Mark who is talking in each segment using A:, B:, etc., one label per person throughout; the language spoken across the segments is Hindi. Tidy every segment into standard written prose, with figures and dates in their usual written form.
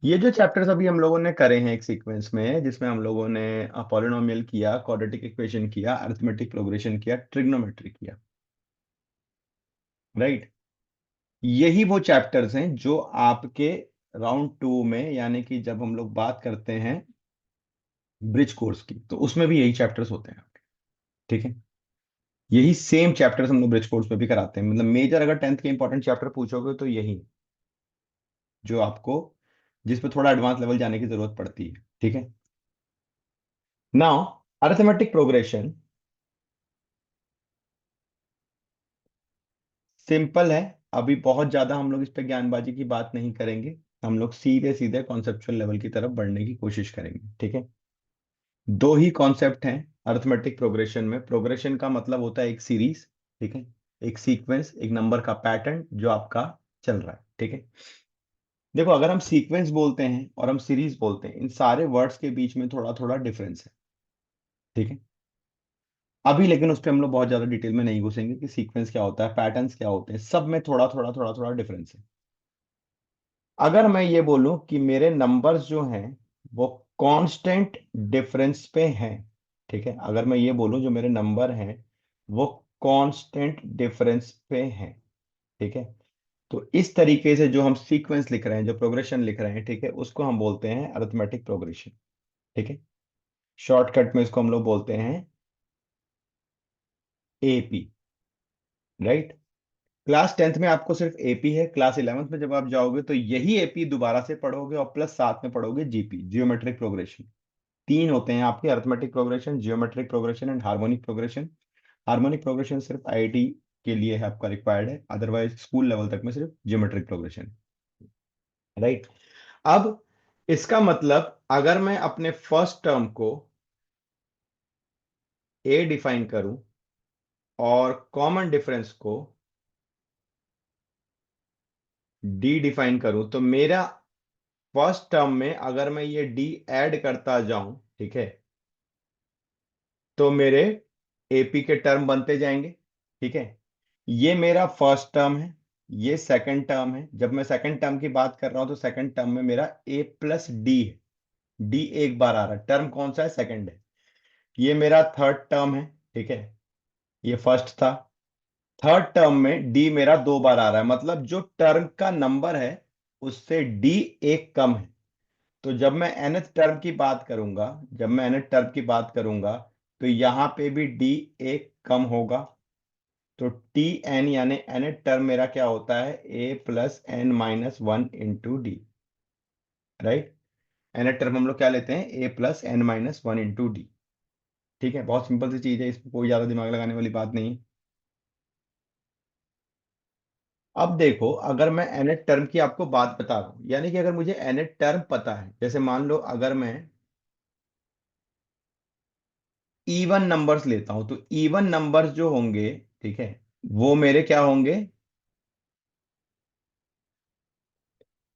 A: ये जो चैप्टर्स अभी हम लोगों ने करे हैं एक सीक्वेंस में, जिसमें हम लोगों ने पॉलिनोमियल किया, क्वाड्रेटिक इक्वेशन किया, अरिथमेटिक प्रोग्रेशन किया, ट्रिग्नोमेट्री किया, राइट। यही वो चैप्टर्स हैं जो आपके राउंड टू में, यानी कि जब हम लोग बात करते हैं ब्रिज कोर्स की, तो उसमें भी यही चैप्टर्स होते हैं आपके। ठीक है, यही सेम चैप्टर्स हम लोग ब्रिज कोर्स में भी कराते हैं। मतलब मेजर अगर टेंथ के इंपॉर्टेंट चैप्टर पूछोगे तो यही जो आपको, जिस पे थोड़ा एडवांस लेवल जाने की जरूरत पड़ती है। ठीक है, नाउ अरिथमेटिक प्रोग्रेशन सिंपल है। अभी बहुत ज्यादा हम लोग इस पे ज्ञानबाजी की बात नहीं करेंगे, हम लोग सीधे सीधे कॉन्सेप्चुअल लेवल की तरफ बढ़ने की कोशिश करेंगे। ठीक है, दो ही कॉन्सेप्ट हैं अरिथमेटिक प्रोग्रेशन में। प्रोग्रेशन का मतलब होता है एक सीरीज, ठीक है, एक सीक्वेंस, एक नंबर का पैटर्न जो आपका चल रहा है। ठीक है, देखो अगर हम सीक्वेंस बोलते हैं और हम सीरीज बोलते हैं, इन सारे वर्ड्स के बीच में थोड़ा थोड़ा डिफरेंस है। ठीक है, अभी लेकिन उस पर हम लोग बहुत ज्यादा डिटेल में नहीं घुसेंगे कि सीक्वेंस क्या होता है, पैटर्न्स क्या होते हैं, सब में थोड़ा थोड़ा थोड़ा थोड़ा डिफरेंस है। अगर मैं ये बोलूं कि मेरे नंबर्स जो हैं वो कांस्टेंट डिफरेंस पे हैं, ठीक है, अगर मैं ये बोलूं जो मेरे नंबर हैं वो कांस्टेंट डिफरेंस पे हैं, ठीक है, तो इस तरीके से जो हम सीक्वेंस लिख रहे हैं, जो प्रोग्रेशन लिख रहे हैं, ठीक है, उसको हम बोलते हैं अरिथमेटिक प्रोग्रेशन। ठीक है, शॉर्टकट में इसको हम लोग बोलते हैं एपी, राइट। क्लास टेंथ में आपको सिर्फ एपी है, क्लास इलेवेंथ में जब आप जाओगे तो यही एपी दोबारा से पढ़ोगे और प्लस साथ में पढ़ोगे जीपी, जियोमेट्रिक प्रोग्रेशन। तीन होते हैं आपके, arithmetic progression, geometric progression and harmonic progression. Harmonic progression सिर्फ आईआईटी के लिए है, आपका रिक्वायर्ड है, अदरवाइज स्कूल लेवल तक में सिर्फ जियोमेट्रिक प्रोग्रेशन, राइट। अब इसका मतलब अगर मैं अपने फर्स्ट टर्म को ए डिफाइन करूं और कॉमन डिफरेंस को डी डिफाइन करूं, तो मेरा फर्स्ट टर्म में अगर मैं ये डी ऐड करता जाऊं, ठीक है, तो मेरे एपी के टर्म बनते जाएंगे। ठीक है, ये मेरा फर्स्ट टर्म है, ये सेकंड टर्म है। जब मैं सेकंड टर्म की बात कर रहा हूं तो सेकंड टर्म में मेरा ए प्लस डी है, डी एक बार आ रहा है, टर्म कौन सा है, सेकंड है। ये मेरा थर्ड टर्म है, ठीक है, ये फर्स्ट था। थर्ड टर्म में डी मेरा दो बार आ रहा है, मतलब जो टर्म का नंबर है उससे डी एक कम है। तो जब मैं nth टर्म की बात करूंगा, जब मैं nth टर्म की बात करूंगा तो यहां पे भी डी एक कम होगा। तो टी एन यानी nth टर्म मेरा क्या होता है, ए plus N minus one into D, right. nth term हम लोग क्या लेते हैं, a plus N minus one into D. ठीक है, बहुत सिंपल सी चीज है, इसमें कोई ज्यादा दिमाग लगाने वाली बात नहीं है। अब देखो अगर मैं nth टर्म की आपको बात बता रहा हूं, यानी कि अगर मुझे nth टर्म पता है, जैसे मान लो अगर मैं इवन नंबर्स लेता हूं, तो इवन नंबर्स जो होंगे, ठीक है, वो मेरे क्या होंगे,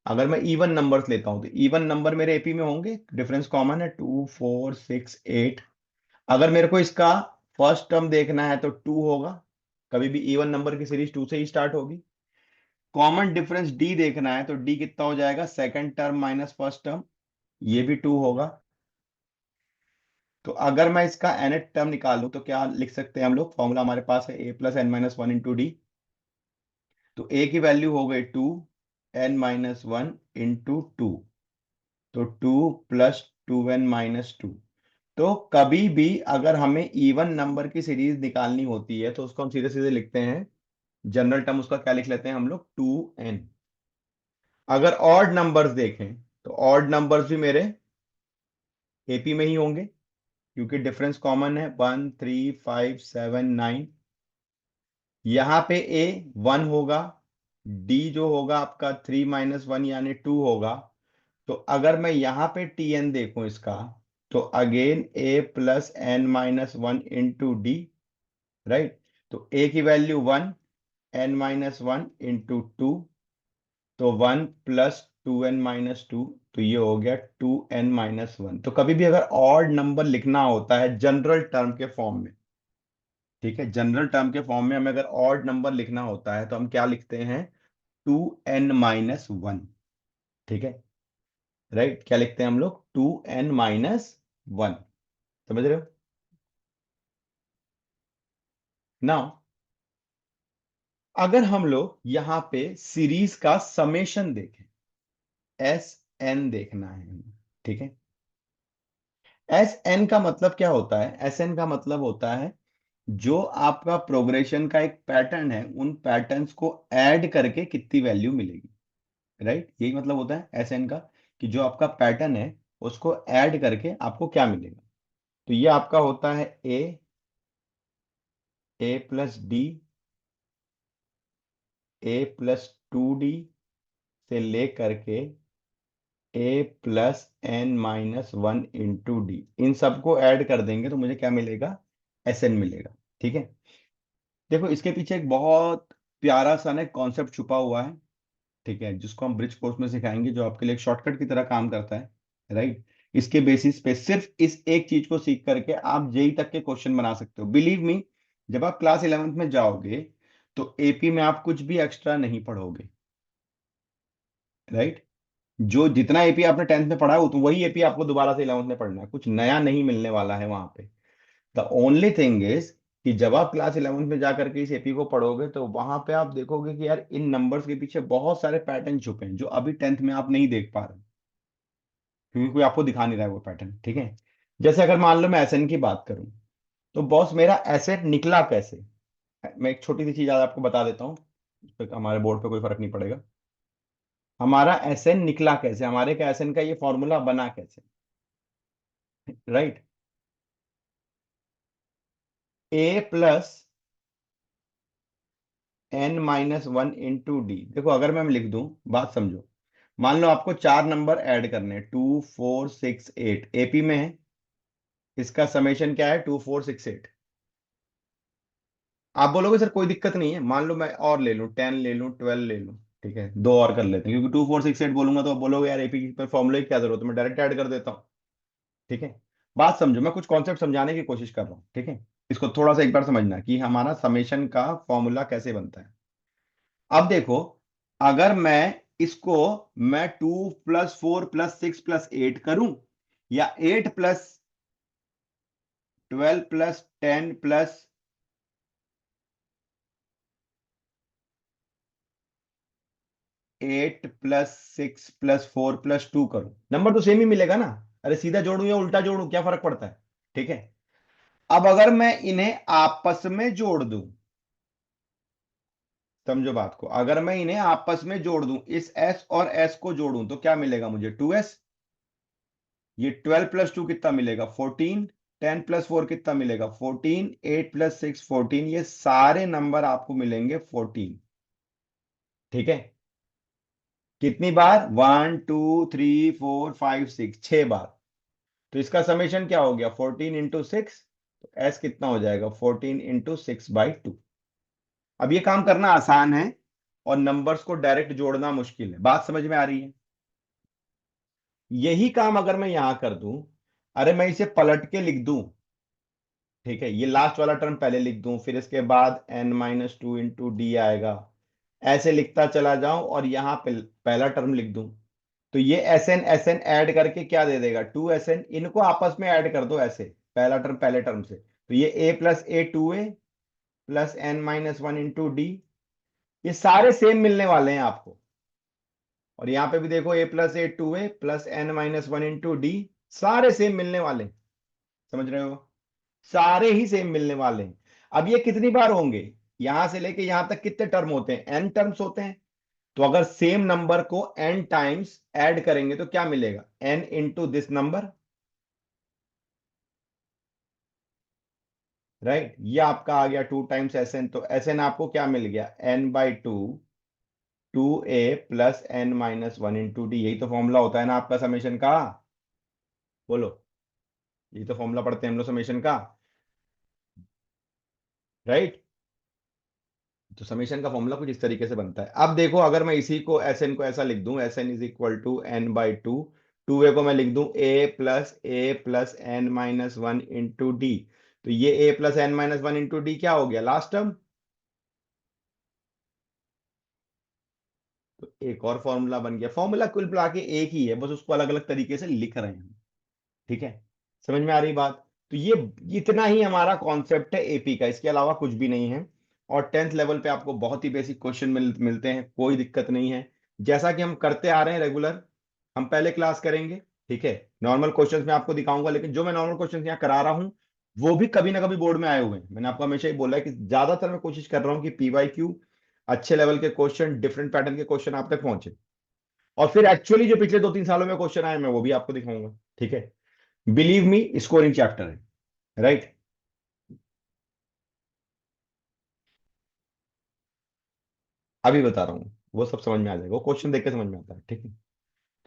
A: अगर मैं इवन नंबर्स लेता हूं तो इवन नंबर मेरे एपी में होंगे, डिफरेंस कॉमन है, 2 4 6 8। अगर मेरे को इसका फर्स्ट टर्म देखना है तो टू होगा, कभी भी इवन नंबर की सीरीज टू से ही स्टार्ट होगी। कॉमन डिफरेंस डी देखना है तो डी कितना हो जाएगा, second term minus first term, ये भी टू होगा। तो अगर मैं इसका nth टर्म निकालूं तो क्या लिख सकते हैं हम लोग, फॉर्मूला हमारे पास है ए plus N minus one into D. तो ए की वैल्यू हो गई two, N minus one into two, तो two plus two N minus two. तो कभी भी अगर हमें इवन नंबर की सीरीज निकालनी होती है तो उसको हम सीधे सीधे लिखते हैं, जनरल टर्म उसका क्या लिख लेते हैं हम लोग, टू एन। अगर ऑड नंबर्स देखें तो ऑड नंबर्स भी मेरे एपी में ही होंगे, क्योंकि डिफरेंस कॉमन है, 1 3 5 7 9। यहां पे ए वन होगा, डी जो होगा आपका 3 - 1 यानी टू होगा। तो अगर मैं यहां पे टी एन देखूं इसका, तो again A plus N minus one into D, right. तो ए की value one, N minus one into two, तो one plus two N minus two, तो ये हो गया टू एन माइनस वन। तो कभी भी अगर ऑड नंबर लिखना होता है जनरल टर्म के फॉर्म में, ठीक है, जनरल टर्म के फॉर्म में हमें अगर ऑड नंबर लिखना होता है तो हम क्या लिखते हैं, टू एन माइनस वन। ठीक है, राइट, क्या लिखते हैं हम लोग, 2n-1। समझ रहे हो? नाउ अगर हम लोग यहां पे सीरीज का समेशन देखें, एस एन देखना है हमें, ठीक है। एस एन का मतलब क्या होता है? एस एन का मतलब होता है जो आपका प्रोग्रेशन का एक पैटर्न है, उन पैटर्न्स को ऐड करके कितनी वैल्यू मिलेगी। राइट, यही मतलब होता है एस एन का, कि जो आपका पैटर्न है उसको ऐड करके आपको क्या मिलेगा। तो ये आपका होता है ए प्लस डी, A+2D से लेकर के A+n-1 इंटू डी, इन सबको ऐड कर देंगे तो मुझे क्या मिलेगा, एस एन मिलेगा। ठीक है। देखो इसके पीछे एक बहुत प्यारा सा ना कॉन्सेप्ट छुपा हुआ है, ठीक है, जिसको हम ब्रिज कोर्स में सिखाएंगे, जो आपके लिए एक शॉर्टकट की तरह काम करता है। राइट, इसके बेसिस पे सिर्फ इस एक चीज को सीख करके आप जेई तक के क्वेश्चन बना सकते हो, बिलीव मी। जब आप क्लास 11th में जाओगे तो एपी में आप कुछ भी एक्स्ट्रा नहीं पढ़ोगे। राइट, जो जितना एपी आपने 10th में पढ़ा है तो वही एपी आपको दोबारा से 11th में पढ़ना है, कुछ नया नहीं मिलने वाला है वहां पे। द ओनली थिंग इज कि जब आप क्लास 11th में जाकर के इस एपी को पढ़ोगे तो वहां पे आप देखोगे कि यार इन नंबर्स के पीछे बहुत सारे पैटर्न छुपे हैं जो अभी 10th में आप नहीं देख पा रहे, क्योंकि कोई आपको दिखा नहीं रहा है वो पैटर्न। ठीक है। जैसे अगर मान लो मैं एसएन की बात करूं, तो बॉस मेरा एसेट निकला कैसे। मैं एक छोटी सी चीज आज आपको बता देता हूँ, उस पर हमारे बोर्ड पे कोई फर्क नहीं पड़ेगा। हमारा एसएन निकला कैसे, हमारे का एसएन का ये फॉर्मूला बना कैसे। Right, A+n-1 into D. देखो अगर मैं लिख दूं, बात समझो, मान लो आपको चार नंबर ऐड करने हैं, 2 4 6 8, एपी में है, इसका समेशन क्या है, 2 4 6 8। आप बोलोगे सर कोई दिक्कत नहीं है, मान लो मैं और ले लूं, 10 ले लूं, 12 ले लूं, ठीक है, दो और कर लेते हैं, क्योंकि 2 4 6 8 बोलूंगा तो आप बोलोगे यार एपी पर फॉर्मूले की क्या जरूरत है, मैं डायरेक्ट ऐड कर देता हूँ। ठीक है। बात समझो, मैं कुछ कॉन्सेप्ट समझाने की कोशिश कर रहा हूँ, ठीक है। इसको थोड़ा सा एक बार समझना कि हमारा समेशन का फॉर्मूला कैसे बनता है। अब देखो, अगर मैं 2+4+6+8 करूं, या 8+12+10+8+6+4+2 करूं, नंबर तो सेम ही मिलेगा ना। अरे सीधा जोड़ूं या उल्टा जोड़ूं, क्या फर्क पड़ता है। ठीक है। अब अगर मैं इन्हें आपस में जोड़ दूं, समझो बात को, अगर मैं इन्हें आपस में जोड़ दूं, इस एस और एस को जोड़ूं तो क्या मिलेगा मुझे, 2s। ये 12+2 कितना मिलेगा, 14। 10+4 कितना मिलेगा, 14। 8+6 14, ये सारे नंबर आपको मिलेंगे 14। ठीक है। कितनी बार, 1 2 3 4 5 6, 6 बार। तो इसका समेशन क्या हो गया, 14 × 6। तो एस कितना हो जाएगा, 14 × 6/2। अब ये काम करना आसान है और नंबर्स को डायरेक्ट जोड़ना मुश्किल है, बात समझ में आ रही है। यही काम अगर मैं यहां कर दूं, अरे मैं इसे पलट के लिख दूं, ठीक है, ये लास्ट वाला टर्म पहले लिख दूं, फिर इसके बाद n-2 इंटू डी आएगा, ऐसे लिखता चला जाऊं और यहां पे पहला टर्म लिख दूं, तो ये एस एन ऐड करके क्या दे देगा, 2SN। इनको आपस में ऐड कर दो ऐसे, पहला टर्म पहले टर्म से, तो ये A+A 2A+n-1 इंटू डी, ये सारे सेम मिलने वाले हैं आपको। और यहां पे भी देखो, A+A 2A+n-1 इंटू डी, सारे सेम मिलने वाले हैं। समझ रहे हो, सारे ही सेम मिलने वाले हैं। अब ये कितनी बार होंगे, यहां से लेके यहां तक कितने टर्म होते हैं, एन टर्म्स होते हैं। तो अगर सेम नंबर को एन टाइम्स ऐड करेंगे तो क्या मिलेगा, N into this number. Right, ये आपका आ गया 2 टाइम्स एस एन, तो एस एन आपको क्या मिल गया, n/2, 2A+n-1 इंटू डी। यही तो फॉर्मूला होता है ना आपका समेशन का, बोलो। यही तो फॉर्मूला पढ़ते हैं हम लोग समेशन का। राइट, तो समेशन का फॉर्मूला कुछ इस तरीके से बनता है। अब देखो, अगर मैं इसी को एस एन को ऐसा लिख दूं, SN = n/2, 2A को मैं लिख दूं A+A+n-1 इंटू डी, तो ये A+n-1 इंटू डी क्या हो गया, लास्ट टर्म। तो एक और फॉर्मूला बन गया। फॉर्मूला कुल मिला के एक ही है, बस उसको अलग अलग तरीके से लिख रहे हैं। ठीक है, समझ में आ रही बात? तो ये इतना ही हमारा कॉन्सेप्ट है एपी का, इसके अलावा कुछ भी नहीं है। और 10th लेवल पे आपको बहुत ही बेसिक क्वेश्चन मिलते हैं, कोई दिक्कत नहीं है। जैसा कि हम करते आ रहे हैं रेगुलर, हम पहले क्लास करेंगे। ठीक है, नॉर्मल क्वेश्चंस मैं आपको दिखाऊंगा, लेकिन जो मैं नॉर्मल क्वेश्चंस यहाँ करा रहा हूँ वो भी कभी ना कभी बोर्ड में आए हुए हैं। मैंने आपको हमेशा ही बोला है कि ज्यादातर मैं कोशिश कर रहा हूँ कि पीवाईक्यू, अच्छे लेवल के क्वेश्चन, डिफरेंट पैटर्न के क्वेश्चन आप तक पहुंचे। और फिर एक्चुअली जो पिछले 2-3 सालों में क्वेश्चन आए मैं वो भी आपको दिखाऊंगा। ठीक है, बिलीव मी, स्कोरिंग चैप्टर है। राइट, अभी बता रहा हूँ, वो सब समझ में आ जाएगा, वो क्वेश्चन देख के समझ में आता है। ठीक है,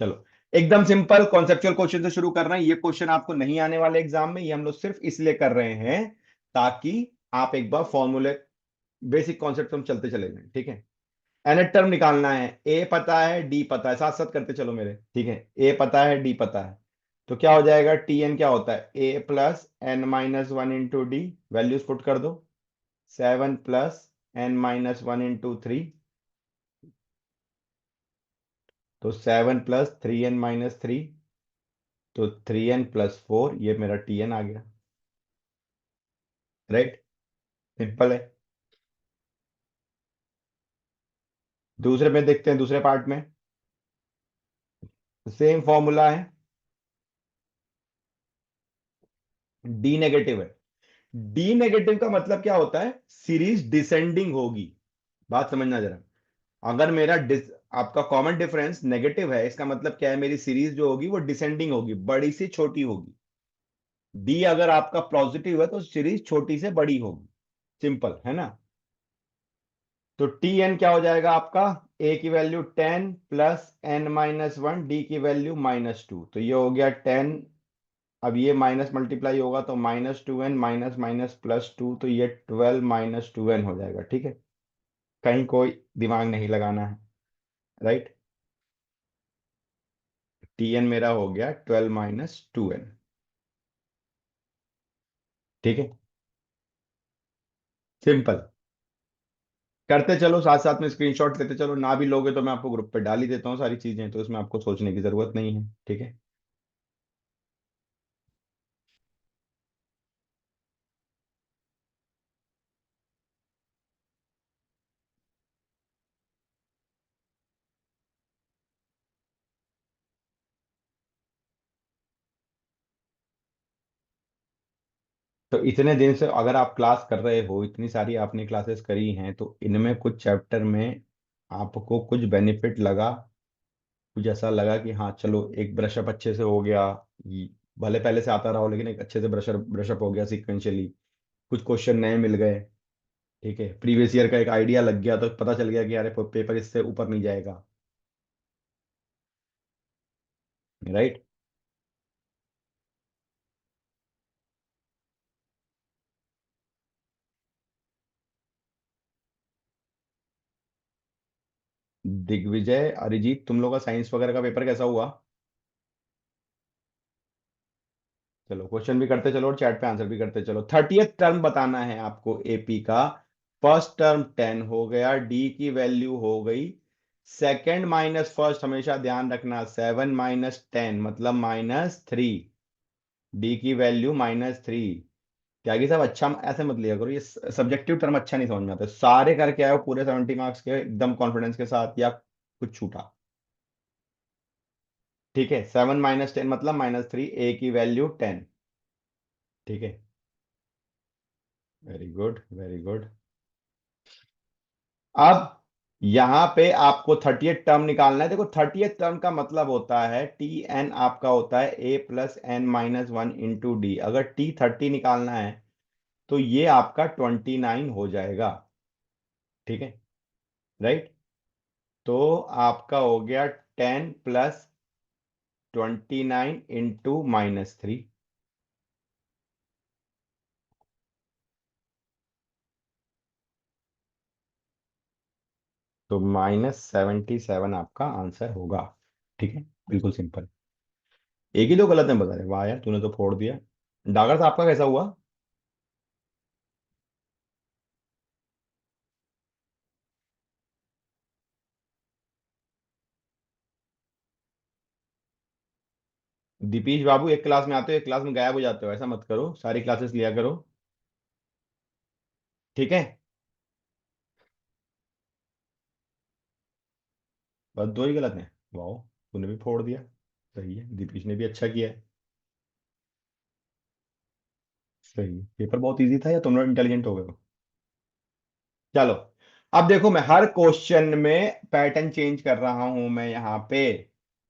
A: चलो, एकदम सिंपल कॉन्सेप्चुअल क्वेश्चन से शुरू कर रहे हैं। ये क्वेश्चन आपको नहीं आने वाले एग्जाम में, ये हम लोग सिर्फ इसलिए कर रहे हैं ताकि आप एक बार फॉर्मूले, बेसिक कॉन्सेप्ट हम चलते चले जाएं। ठीक है, एनएट टर्म निकालना है, ए पता है, डी पता है, साथ साथ करते चलो मेरे। ठीक है, ए पता है, डी पता है, तो क्या हो जाएगा, टी एन क्या होता है, ए plus N minus one into D, values put कर दो। 7 + n - 1 × 3, तो 7 + 3n - 3, तो 3n + 4, ये मेरा tn आ गया। राइट, सिंपल है। दूसरे में देखते हैं, दूसरे पार्ट में सेम फॉर्मूला है, डी नेगेटिव है। डी नेगेटिव का मतलब क्या होता है, सीरीज डिसेंडिंग होगी। बात समझना जरा। अगर मेरा आपका कॉमन डिफरेंस नेगेटिव है, इसका मतलब क्या है, मेरी सीरीज जो होगी वो डिसेंडिंग होगी, बड़ी से छोटी होगी। डी अगर आपका पॉजिटिव है तो सीरीज छोटी से बड़ी होगी। सिंपल है ना? तो टी एन क्या हो जाएगा आपका, ए की वैल्यू 10 + n - 1, डी की वैल्यू -2, तो ये हो गया 10। अब ये माइनस मल्टीप्लाई होगा तो -2n माइनस माइनस +2, तो ये 12 - 2n हो जाएगा। ठीक है, कहीं कोई दिमाग नहीं लगाना है। राइट, टी एन मेरा हो गया 12 - 2n। ठीक है, सिंपल। करते चलो, साथ साथ में स्क्रीनशॉट लेते चलो, ना भी लोगे तो मैं आपको ग्रुप पे डाल ही देता हूँ सारी चीजें, तो इसमें आपको सोचने की जरूरत नहीं है। ठीक है, तो इतने दिन से अगर आप क्लास कर रहे हो, इतनी सारी आपने क्लासेस करी हैं, तो इनमें कुछ चैप्टर में आपको कुछ बेनिफिट लगा, कुछ ऐसा लगा कि हाँ चलो एक ब्रशअप अच्छे से हो गया, भले पहले से आता रहा हो लेकिन एक अच्छे से ब्रशअप ब्रशअप हो गया सिक्वेंशियली, कुछ क्वेश्चन नए मिल गए। ठीक है, प्रीवियस ईयर का एक आइडिया लग गया, तो पता चल गया कि यार पेपर इससे ऊपर नहीं जाएगा। राइट, दिग्विजय, अरिजीत, तुम लोग का साइंस वगैरह का पेपर कैसा हुआ? चलो, क्वेश्चन भी करते चलो और चैट पे आंसर भी करते चलो। 30th टर्म बताना है आपको एपी का। फर्स्ट टर्म 10 हो गया, डी की वैल्यू हो गई, सेकंड माइनस फर्स्ट हमेशा ध्यान रखना, 7 - 10 मतलब -3, डी की वैल्यू -3। त्यागी साहब, अच्छा ऐसे मत लिया करो, ये सब्जेक्टिव टर्म अच्छा नहीं समझ में आता। सारे करके आए हो पूरे 70 मार्क्स के एकदम कॉन्फिडेंस के साथ, या कुछ छूटा? ठीक है, 7 - 10 मतलब -3, ए की वैल्यू 10। ठीक है, वेरी गुड वेरी गुड। अब यहां पे आपको 30th टर्म निकालना है। देखो, 30th टर्म का मतलब होता है टी एन आपका होता है a + n - 1 × d। अगर टी 30 निकालना है तो ये आपका 29 हो जाएगा। ठीक है, राइट, तो आपका हो गया 10 + 29 × -3, तो -77 आपका आंसर होगा। ठीक है, बिल्कुल सिंपल। एक ही दो गलत में बता रहे, वाह यार तूने तो फोड़ दिया। डागर साहब आपका कैसा हुआ? दीपेश बाबू, एक क्लास में आते हो एक क्लास में गायब हो जाते हो, ऐसा मत करो, सारी क्लासेस लिया करो। ठीक है। बस दो ही गलत हैं। वाह, तूने भी फोड़ दिया। सही है, दीपेश ने भी अच्छा किया है। सही है, पेपर बहुत इजी था या तुम लोग इंटेलिजेंट हो गए हो? चलो, अब देखो मैं हर क्वेश्चन में पैटर्न चेंज कर रहा हूं मैं यहाँ पे।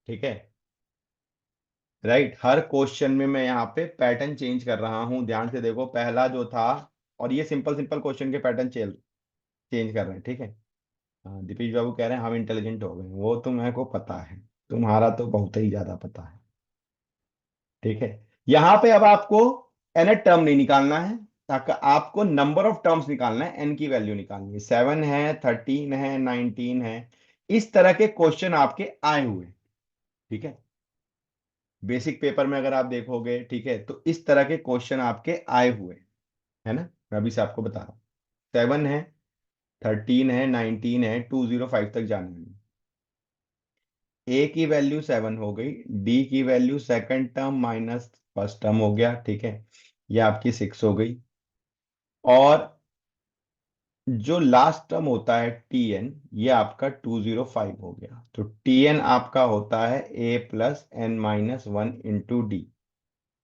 A: ठीक है। राइट, हर क्वेश्चन में मैं यहाँ पे पैटर्न चेंज कर रहा हूं, ध्यान से देखो पहला जो था। और ये सिंपल सिंपल क्वेश्चन के पैटर्न चेंज कर रहे हैं, ठीक है। हाँ, दीपेश बाबू कह रहे हैं हम इंटेलिजेंट हो गए, वो तुम्हें को पता है। तुम्हारा तो बहुत ही ज्यादा पता है। ठीक है। यहां पे अब आपको एन टर्म नहीं निकालना है, ताकि आपको नंबर ऑफ टर्म्स निकालना है, एन की वैल्यू निकालनी है। 7 है, 13 है, 19 है। इस तरह के क्वेश्चन आपके आए हुए हैं, ठीक है। बेसिक पेपर में अगर आप देखोगे, ठीक है, तो इस तरह के क्वेश्चन आपके आए हुए हैं, है ना। मैं अभी से आपको बता रहा हूँ। 7 है, 13 है, 19 है, 205 तक जाना है। ए की वैल्यू 7 हो गई, डी की value second term minus first term हो गया, ठीक है। ये आपकी 6 हो गई। और जो लास्ट टर्म होता है टी एन, ये आपका 205 हो गया। तो टी एन आपका होता है ए plus N minus one into D.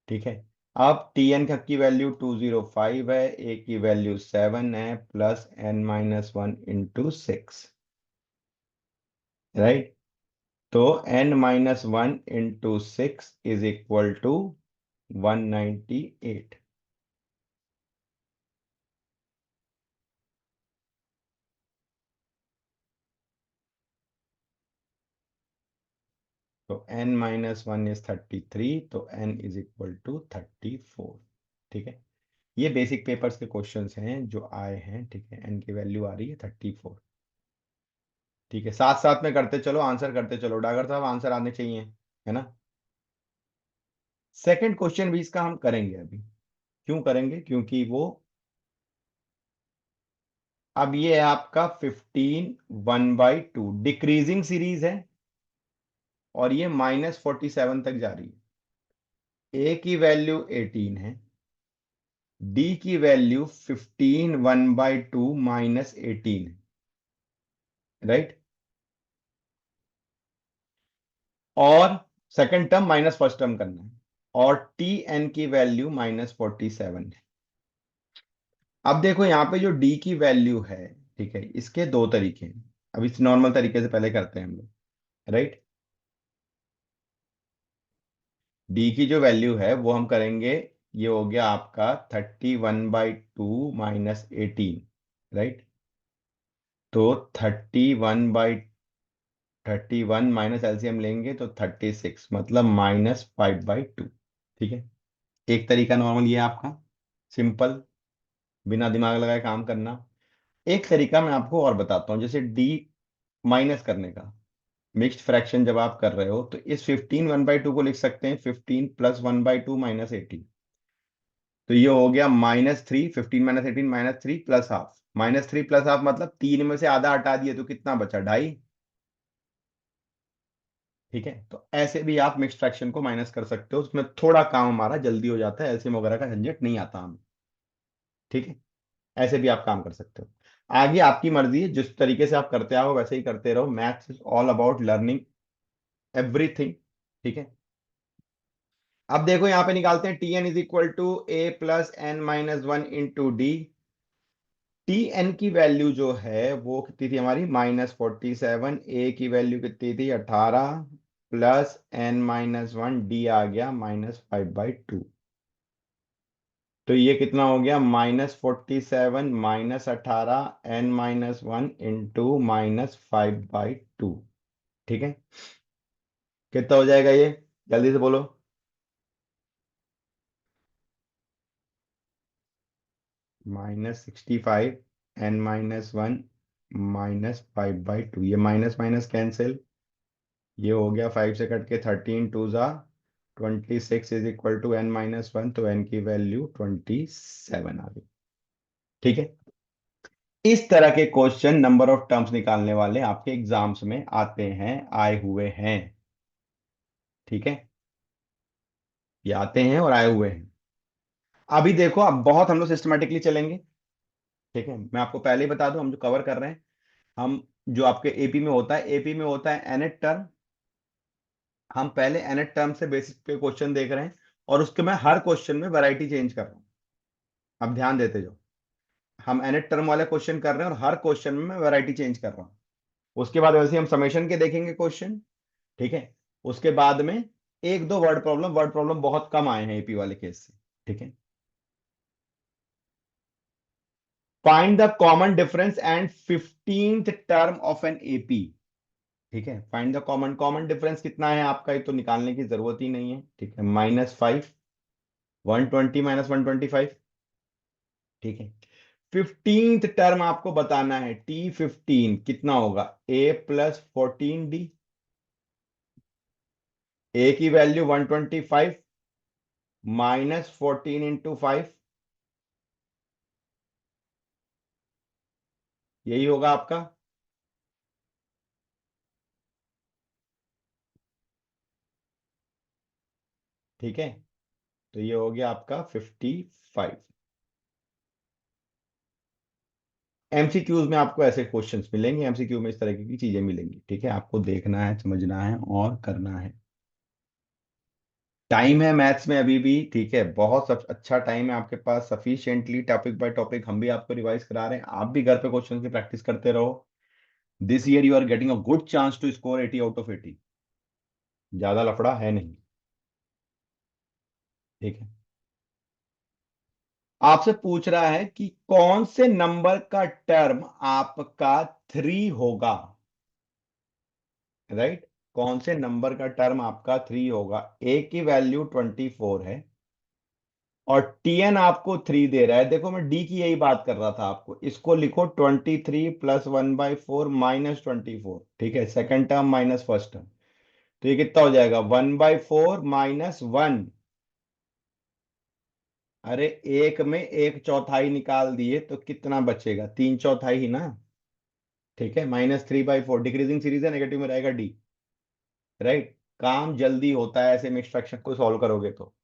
A: ठीक है। अब टी एन की वैल्यू 205 है, ए की वैल्यू 7 है, plus N minus one into 6। Right. तो n minus one into 6 is equal to 198। तो n माइनस वन इज 33, तो n इज इक्वल टू 34। ठीक है। ये बेसिक पेपर्स के क्वेश्चंस हैं जो आए हैं, ठीक है। n की वैल्यू आ रही है 34। ठीक है, साथ साथ में करते चलो, आंसर करते चलो, डागर साहब आंसर आने चाहिए, है ना। सेकंड क्वेश्चन भी इसका हम करेंगे अभी। क्यों करेंगे? क्योंकि वो अब ये है आपका 15 1/2 डिक्रीजिंग सीरीज है, और ये -47 तक जा रही है। ए की वैल्यू 18 है, डी की वैल्यू 15 1/2 -18 है। राइट। और second term minus first term करना है। और टी एन की वैल्यू -47 है। अब देखो यहाँ पे जो डी की वैल्यू है, ठीक है, इसके दो तरीके हैं। अब इस नॉर्मल तरीके से पहले करते हैं हम लोग। राइट। डी की जो वैल्यू है वो हम करेंगे, ये हो गया आपका 31/2 -18। राइट। तो 31 माइनस एलसीएम लेंगे तो 36, मतलब -5/2। ठीक है। एक तरीका नॉर्मल ये है आपका, सिंपल, बिना दिमाग लगाए काम करना। एक तरीका मैं आपको और बताता हूँ, जैसे डी माइनस करने का। मिक्स्ड फ्रैक्शन जब आप कर रहे हो तो इस 15 1/2 को लिख सकते हैं 15 प्लस 1/2 -18। तो ये हो गया -3, 15 -18 -3 प्लस हाफ। -3 प्लस हाफ मतलब 3 में से आधा हटा दिए तो कितना बचा? 2.5। ठीक है। तो ऐसे भी आप मिक्स फ्रैक्शन को माइनस कर सकते हो, उसमें थोड़ा काम हमारा जल्दी हो जाता है, एलसीएम वगैरह का झंझट नहीं आता हमें। ठीक है। ऐसे भी आप काम कर सकते हो। आगे आपकी मर्जी है, जिस तरीके से आप करते आओ वैसे ही करते रहो। Maths is all about learning everything. ठीक है। अब देखो यहाँ पे निकालते हैं, T N is equal to A plus N minus one into D. T N की वैल्यू जो है वो कितनी थी हमारी? -47। ए की वैल्यू कितनी थी? 18, plus N minus one, D आ गया -5/2। तो ये कितना हो गया? -47 -18 एन माइनस वन इंटू -5/2। ठीक है। कितना हो जाएगा ये? जल्दी से बोलो। -65 एन माइनस वन -5/2। ये माइनस माइनस कैंसिल, ये हो गया 5 से कट के 13 टू ज़ा 26 is equal to N minus one. तो एन की वैल्यू 27 आ गई। ठीक है। इस तरह के क्वेश्चन नंबर ऑफ टर्म्स निकालने वाले आपके एग्जाम्स में आते हैं, आए हुए हैं। ठीक है। ये आते हैं और आए हुए हैं। अभी देखो, अब बहुत हम लोग सिस्टमेटिकली चलेंगे। ठीक है, मैं आपको पहले ही बता दूं, हम जो कवर कर रहे हैं, हम जो आपके एपी में होता है, एपी में होता है एनएट टर्म। हम पहले एनएट टर्म से बेसिस पे क्वेश्चन देख रहे हैं, और उसके मैं हर क्वेश्चन में वैरायटी चेंज कर रहा हूँ। अब ध्यान देते जाओ, हम एनएट टर्म वाले क्वेश्चन कर रहे हैं और हर क्वेश्चन में मैं वैरायटी चेंज कर रहा हूँ। उसके बाद वैसे ही हम समेशन के देखेंगे क्वेश्चन। ठीक है, उसके बाद में एक दो वर्ड प्रॉब्लम बहुत कम आए हैं एपी वाले केस से। ठीक है, find the common difference and 15th term of an AP. ठीक है, find the common common difference कितना है आपका, ये तो निकालने की जरूरत ही नहीं है। ठीक है, -5, 120 -125। ठीक है, 15th टर्म आपको बताना है, T15 कितना होगा, A+14D। ए की वैल्यू 125 -14 × 5, यही होगा आपका। ठीक है, तो ये हो गया आपका 55। एमसीक्यूज में आपको ऐसे क्वेश्चंस मिलेंगे, एमसीक्यू में इस तरह की चीजें मिलेंगी। ठीक है, आपको देखना है, समझना है और करना है। टाइम है मैथ्स में अभी भी। ठीक है, बहुत सब अच्छा टाइम है आपके पास, सफिशिएंटली टॉपिक बाय टॉपिक हम भी आपको रिवाइज करा रहे हैं, आप भी घर पे क्वेश्चन की प्रैक्टिस करते रहो। This year you are getting a good chance to score 80 out of 80। ज्यादा लफड़ा है नहीं। ठीक है, आपसे पूछ रहा है कि कौन से नंबर का टर्म आपका 3 होगा। राइट, कौन से नंबर का टर्म आपका 3 होगा। ए की वैल्यू 24 है और टीएन आपको 3 दे रहा है। देखो, मैं डी की यही बात कर रहा था आपको, इसको लिखो 23 + 1/4 -24। ठीक है, second term minus first term, तो ये कितना हो जाएगा, 1/4 -1। अरे, एक में एक चौथाई निकाल दिए तो कितना बचेगा, 3/4 ही ना। ठीक है, -3/4, डिक्रीजिंग सीरीज है, नेगेटिव में रहेगा डी। राइट, काम जल्दी होता है ऐसे में एक्सट्रैक्शन को सॉल्व करोगे तो।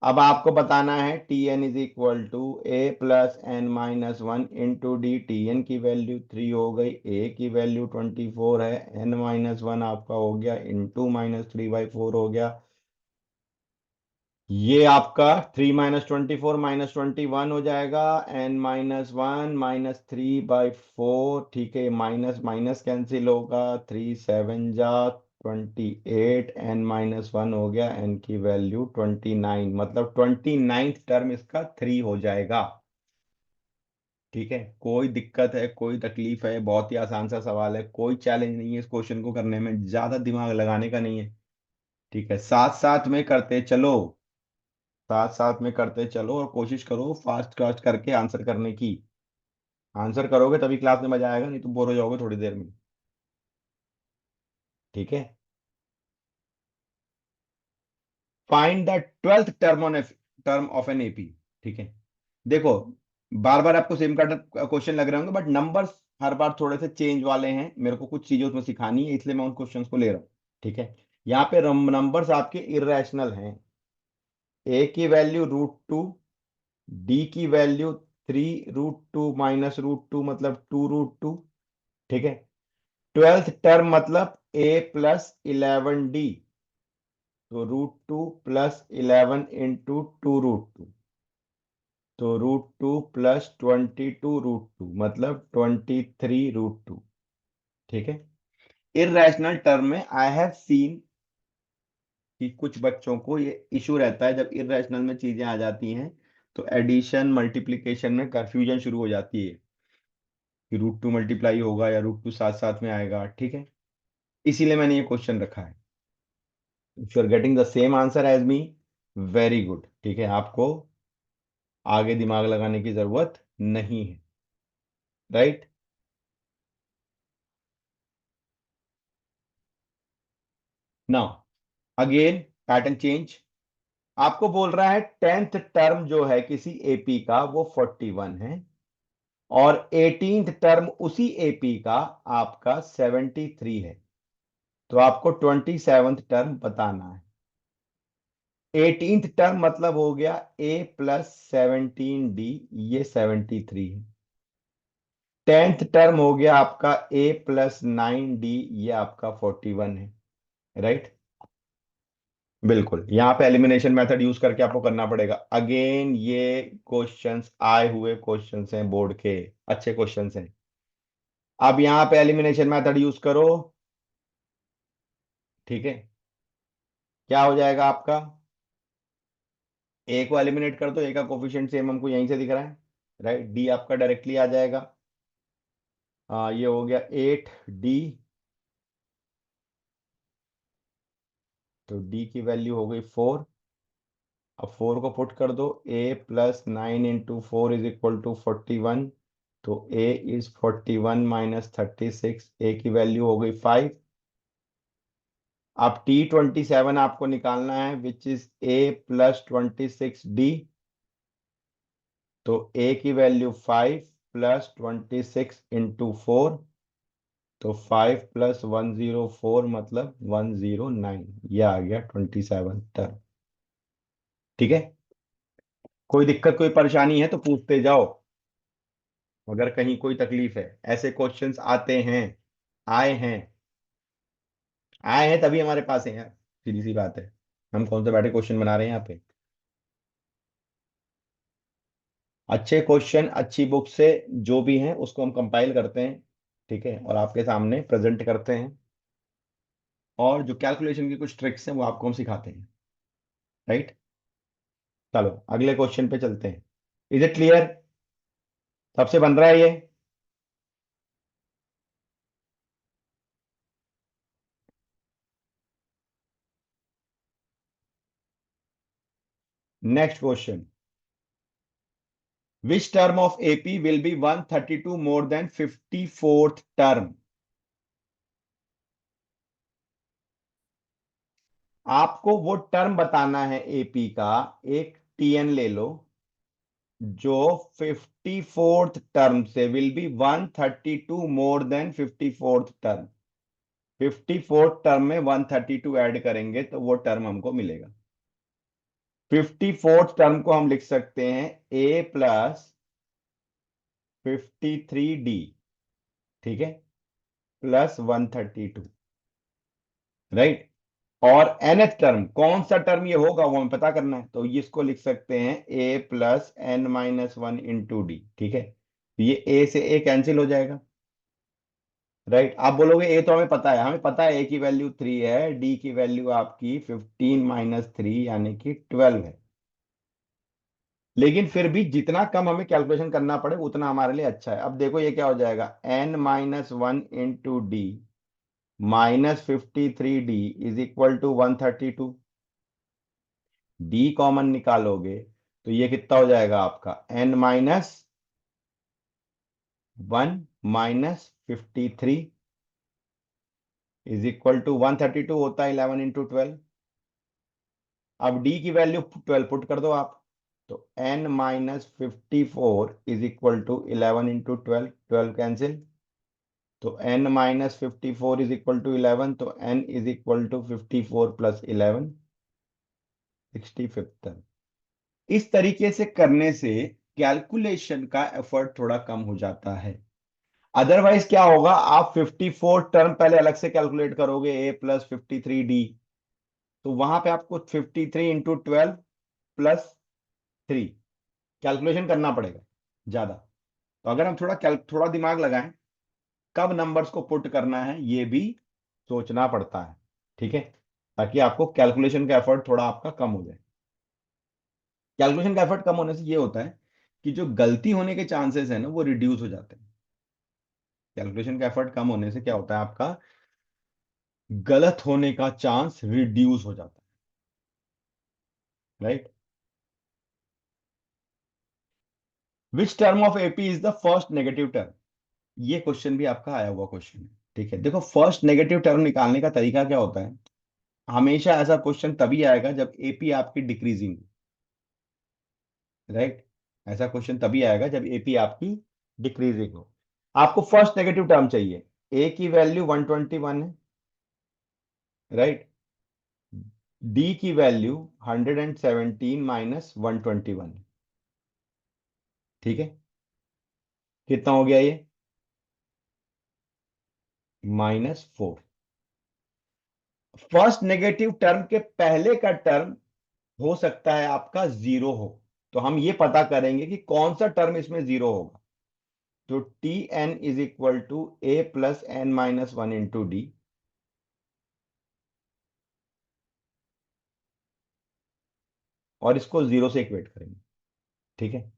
A: अब आपको बताना है T N is equal to A+n-1 × D. T N की वैल्यू 3 हो गई, ए की वैल्यू 24 है, n-1 आपका हो गया, इंटू -3/4 हो गया। ये आपका 3 - 24 -21 हो जाएगा, n-1 -3/4। ठीक है, माइनस माइनस कैंसिल होगा, 3 × 7 = 28, n-1 हो गया, n की वैल्यू 29, मतलब 29th टर्म इसका 3 हो जाएगा। ठीक है, कोई दिक्कत है, कोई तकलीफ है, बहुत ही आसान सा सवाल है, कोई चैलेंज नहीं है इस क्वेश्चन को करने में, ज्यादा दिमाग लगाने का नहीं है। ठीक है, साथ साथ में करते चलो, साथ साथ में करते चलो और कोशिश करो फास्ट फास्ट करके आंसर करने की। आंसर करोगे तभी क्लास में मजा आएगा, नहीं तो बोर हो जाओगे थोड़ी देर में। ठीक है, find the 12th term of an AP. ठीक है, देखो, बार बार आपको सेम का क्वेश्चन लग रहे होंगे, बट नंबर्स हर बार थोड़े से चेंज वाले हैं, मेरे को कुछ चीजें उसमें सिखानी है, इसलिए मैं उन क्वेश्चंस को ले रहा हूँ। ठीक है, यहाँ पे नंबर्स आपके इरेशनल हैं। ए की वैल्यू √2, डी की वैल्यू 3 √2 -√2 मतलब 2 √2। ठीक है, 12th टर्म मतलब A+11D, तो √2 + 11 × 2 √2, तो √2 + 22 √2 मतलब 23 √2। ठीक है, इरेशनल टर्म में आई हैव सीन कि कुछ बच्चों को ये इशू रहता है, जब इरेशनल में चीजें आ जाती हैं तो एडिशन मल्टीप्लिकेशन में कंफ्यूजन शुरू हो जाती है कि √2 मल्टीप्लाई होगा या √2 साथ साथ में आएगा। ठीक है, इसीलिए मैंने ये क्वेश्चन रखा है। If you are getting the same answer as me, very good. ठीक है, आपको आगे दिमाग लगाने की जरूरत नहीं है। Right, now again pattern change. आपको बोल रहा है 10th टर्म जो है किसी एपी का वो 41 है, और 18th टर्म उसी एपी का आपका 73 है। तो आपको 27th टर्म बताना है। 18th टर्म मतलब हो गया A+17D, ये 73 है। 10th टर्म हो गया आपका A+9D, ये आपका 41 है। राइट। बिल्कुल, यहां पे एलिमिनेशन मेथड यूज करके आपको करना पड़ेगा। अगेन ये क्वेश्चंस आए हुए क्वेश्चंस हैं, बोर्ड के अच्छे क्वेश्चंस हैं। अब यहां पे एलिमिनेशन मेथड यूज करो। ठीक है, क्या हो जाएगा आपका? ए को एलिमिनेट कर दो, ए का कोफिशिएंट सेम हमको यहीं से दिख रहा है। राइट, डी आपका डायरेक्टली आ जाएगा। ये हो गया 8D। तो डी की वैल्यू हो गई 4। अब 4 को पुट कर दो, A+9 × 4 = 41। तो A इज 41 - 36, ए की वैल्यू हो गई 5। अब T27 आपको निकालना है, विच इज A+26D। तो A की वैल्यू 5 + 26 × 4। तो 5 + 104 मतलब 109, ये आ गया 27 टर्म। ठीक है, कोई दिक्कत कोई परेशानी है तो पूछते जाओ, अगर कहीं कोई तकलीफ है। ऐसे क्वेश्चंस आते हैं, आए हैं, आए हैं तभी हमारे पास है यार, सीधी सी बात है। हम कौन से बैठे क्वेश्चन बना रहे हैं यहाँ पे? अच्छे क्वेश्चन अच्छी बुक से जो भी हैं उसको हम कंपाइल करते हैं, ठीक है, और आपके सामने प्रेजेंट करते हैं। और जो कैलकुलेशन की कुछ ट्रिक्स हैं वो आपको हम सिखाते हैं। राइट। चलो अगले क्वेश्चन पे चलते हैं। Is it clear? सबसे बन रहा है ये? Next question. Which term of AP will be 132 more than 54th term? आपको वो टर्म बताना है एपी का। एक टीएन ले लो जो 54th टर्म से will be 132 more than 54th term. 54th term में 132 ऐड करेंगे तो वो टर्म हमको मिलेगा। 54th टर्म को हम लिख सकते हैं A+53D, ठीक है, +132। राइट। और nth टर्म कौन सा टर्म ये होगा वो हमें पता करना है, तो ये इसको लिख सकते हैं A+n-1 × D, ठीक है। ये ए से ए कैंसिल हो जाएगा। राइट, आप बोलोगे ए तो हमें पता है, हमें पता है ए की वैल्यू 3 है, डी की वैल्यू आपकी 15 - 3 यानी कि 12 है। लेकिन फिर भी जितना कम हमें कैलकुलेशन करना पड़े उतना हमारे लिए अच्छा है। अब देखो ये क्या हो जाएगा, n-1 × D -53D = 132। D common निकालोगे तो ये कितना हो जाएगा आपका, n-1 - 53 = 132 होता है 11 × 12। अब डी की वैल्यू 12 पुट कर दो आप। तो n-54 = 11 × 12, 12 कैंसिल। तो n-54 = 11, तो n = 54 + 11, 65th। इस तरीके से करने से कैलकुलेशन का एफर्ट थोड़ा कम हो जाता है। अदरवाइज क्या होगा, आप 54 टर्म पहले अलग से कैलकुलेट करोगे, A+53D, तो वहां पे आपको 53 × 12 + 3 कैलकुलेशन करना पड़ेगा ज्यादा। तो अगर हम थोड़ा दिमाग लगाएं, कब नंबर्स को पुट करना है ये भी सोचना पड़ता है, ठीक है, ताकि आपको कैलकुलेशन का एफर्ट थोड़ा आपका कम हो जाए। कैलकुलेशन का एफर्ट कम होने से ये होता है कि जो गलती होने के चांसेस है ना वो रिड्यूस हो जाते हैं। कैलकुलेशन का एफर्ट कम होने से क्या होता है, आपका गलत होने का चांस रिड्यूस हो जाता है। Right. Which term of AP is the first negative term? ये क्वेश्चन भी आपका आया हुआ क्वेश्चन है। ठीक है, देखो फर्स्ट नेगेटिव टर्म निकालने का तरीका क्या होता है। हमेशा ऐसा क्वेश्चन तभी आएगा जब एपी आपकी डिक्रीजिंग। राइट, ऐसा क्वेश्चन तभी आएगा जब एपी आपकी डिक्रीजिंग हो। आपको फर्स्ट नेगेटिव टर्म चाहिए। ए की वैल्यू 121 है। राइट, डी की वैल्यू 117 माइनस 121। ठीक है, कितना हो गया ये? -4। फर्स्ट नेगेटिव टर्म के पहले का टर्म हो सकता है आपका जीरो हो। तो हम ये पता करेंगे कि कौन सा टर्म इसमें जीरो होगा। तो T N is equal to A plus N minus one into D, और इसको जीरो से इक्वेट करेंगे। ठीक है,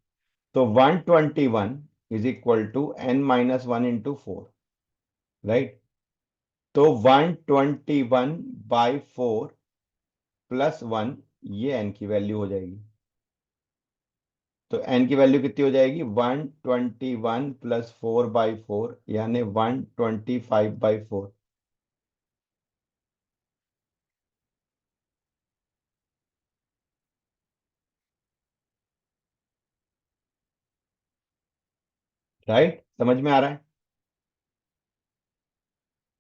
A: तो 121 is equal to N minus one into four, right. तो 121/4 प्लस वन, ये एन की वैल्यू हो जाएगी। तो एन की वैल्यू कितनी हो जाएगी? 121 प्लस 4/4, यानी 125/4। राइट, समझ में आ रहा है?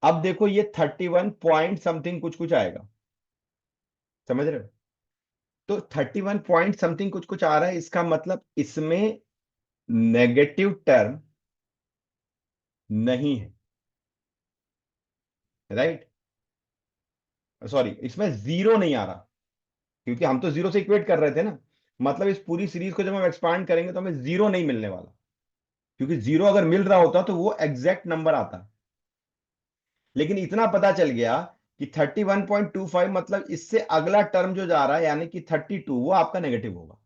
A: अब देखो ये 31 पॉइंट समथिंग कुछ कुछ आएगा, समझ रहे हो? तो 31 पॉइंट समथिंग कुछ कुछ आ रहा है, इसका मतलब इसमें नेगेटिव टर्म नहीं है, राइट। सॉरी, इसमें जीरो नहीं आ रहा, क्योंकि हम तो जीरो से इक्वेट कर रहे थे ना। मतलब इस पूरी सीरीज को जब हम एक्सपांड करेंगे तो हमें जीरो नहीं मिलने वाला, क्योंकि जीरो अगर मिल रहा होता तो वो एग्जैक्ट नंबर आता। लेकिन इतना पता चल गया कि 31.25 मतलब इससे अगला टर्म जो जा रहा है यानी कि 32, वो आपका नेगेटिव होगा।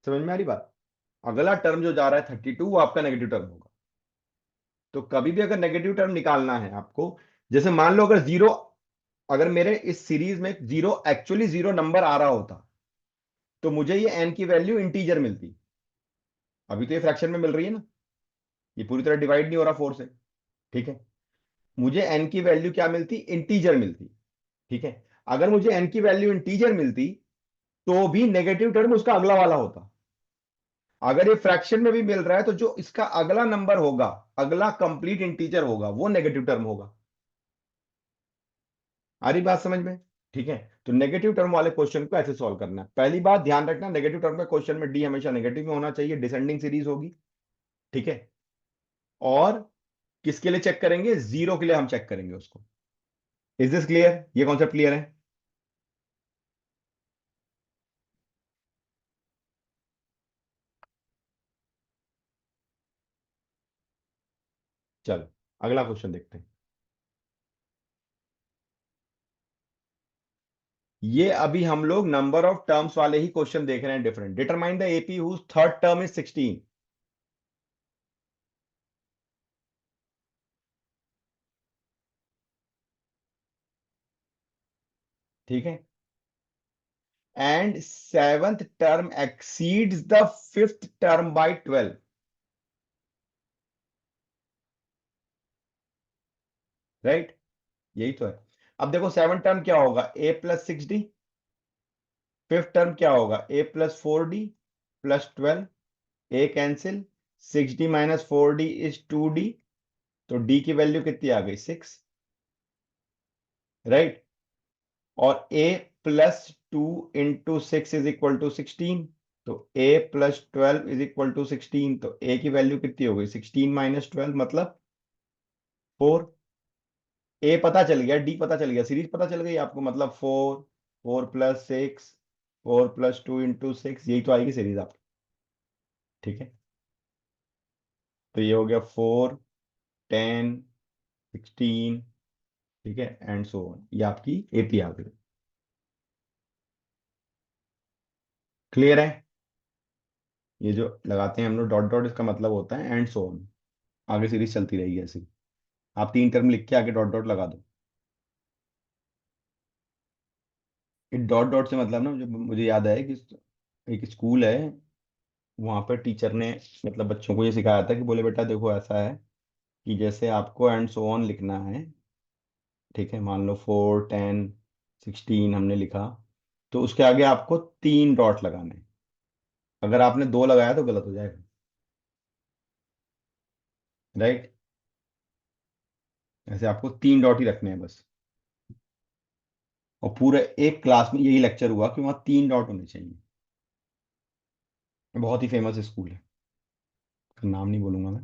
A: समझ में आ रही बात? अगला टर्म जो जा रहा है 32, वो आपका नेगेटिव टर्म होगा। तो कभी भी अगर नेगेटिव टर्म निकालना है आपको, जैसे मान लो अगर जीरो, अगर मेरे इस सीरीज में जीरो एक्चुअली जीरो नंबर आ रहा होता, तो मुझे ये एन की वैल्यू इंटीजर मिलती। अभी तो ये फ्रैक्शन में मिल रही है ना, ये पूरी तरह डिवाइड नहीं हो रहा फोर से। ठीक है, मुझे एन की वैल्यू क्या मिलती? इंटीजर मिलती। ठीक है, अगर मुझे एन की वैल्यू इंटीजर मिलती तो भी नेगेटिव टर्म उसका अगला वाला होता। अगर ये फ्रैक्शन में भी मिल रहा है तो जो इसका अगला नंबर होगा, अगला कंप्लीट इंटीजर होगा, वो नेगेटिव टर्म होगा। आ रही बात समझ में? ठीक है, तो नेगेटिव टर्म वाले क्वेश्चन को ऐसे सॉल्व करना है। पहली बात ध्यान रखना, नेगेटिव टर्म का क्वेश्चन में डी हमेशा नेगेटिव में होना चाहिए, डिसेंडिंग सीरीज होगी। ठीक है, और किसके लिए चेक करेंगे? जीरो के लिए हम चेक करेंगे उसको। Is this clear? ये कॉन्सेप्ट क्लियर है? चलो अगला क्वेश्चन देखते हैं। ये अभी हम लोग नंबर ऑफ टर्म्स वाले ही क्वेश्चन देख रहे हैं, different. Determine the AP whose third term is 16। ठीक है, and seventh term exceeds the fifth term by 12। Right, यही तो है। अब देखो सेवन टर्म क्या होगा? a+6d। फिफ्थ टर्म क्या होगा? a+4d +12। A cancel, 6d - 4d is 2d। तो d की वैल्यू कितनी आ गई? 6। राइट, और a+2 × 6 = 16। तो a+12 = 16। तो a की वैल्यू कितनी हो गई? 16 - 12 मतलब 4। ए पता चल गया, डी पता चल गया, सीरीज पता चल गई आपको, मतलब 4, 4+6, 4+2 × 6, यही तो आएगी सीरीज आपकी। ठीक है, तो ये हो गया 4, 10, 16। ठीक है, एंड सो ऑन, ये आपकी एपी आ गई। क्लियर है? ये जो लगाते हैं हम लोग डॉट डॉट, इसका मतलब होता है एंड सो ऑन, आगे सीरीज चलती रहेगी ऐसे। आप तीन टर्म लिख के आगे डॉट डॉट लगा दो। ये डॉट डॉट से मतलब ना, जो मुझे याद आया कि एक स्कूल है, वहां पर टीचर ने मतलब बच्चों को ये सिखाया था कि बोले बेटा देखो ऐसा है कि जैसे आपको एंड सो ऑन लिखना है। ठीक है, मान लो 4, 10, 16 हमने लिखा, तो उसके आगे आपको तीन डॉट लगाने हैं। अगर आपने दो लगाया तो गलत हो जाएगा। राइट, ऐसे आपको तीन डॉट ही रखने हैं बस। और पूरे एक क्लास में यही लेक्चर हुआ कि वहां 3 डॉट होने चाहिए। बहुत ही फेमस स्कूल है, नाम नहीं बोलूंगा मैं।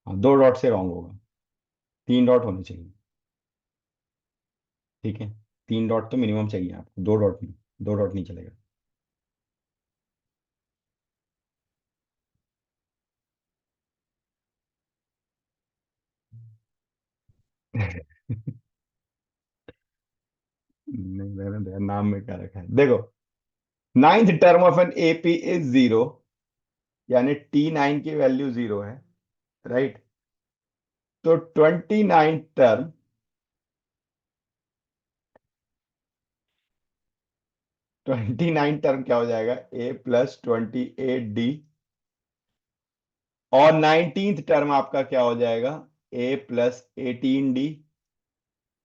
A: हाँ, 2 डॉट से रॉन्ग होगा, 3 डॉट होने चाहिए। ठीक है, 3 डॉट तो मिनिमम चाहिए आपको, 2 डॉट नहीं, 2 डॉट नहीं चलेगा। नहीं, रहने दो, नाम में क्या रखा है देखो। Ninth term of an AP is 0, यानी T9 की वैल्यू 0 है, राइट। तो 29 टर्म क्या हो जाएगा, A+28D। और 19th टर्म आपका क्या हो जाएगा, A+18D।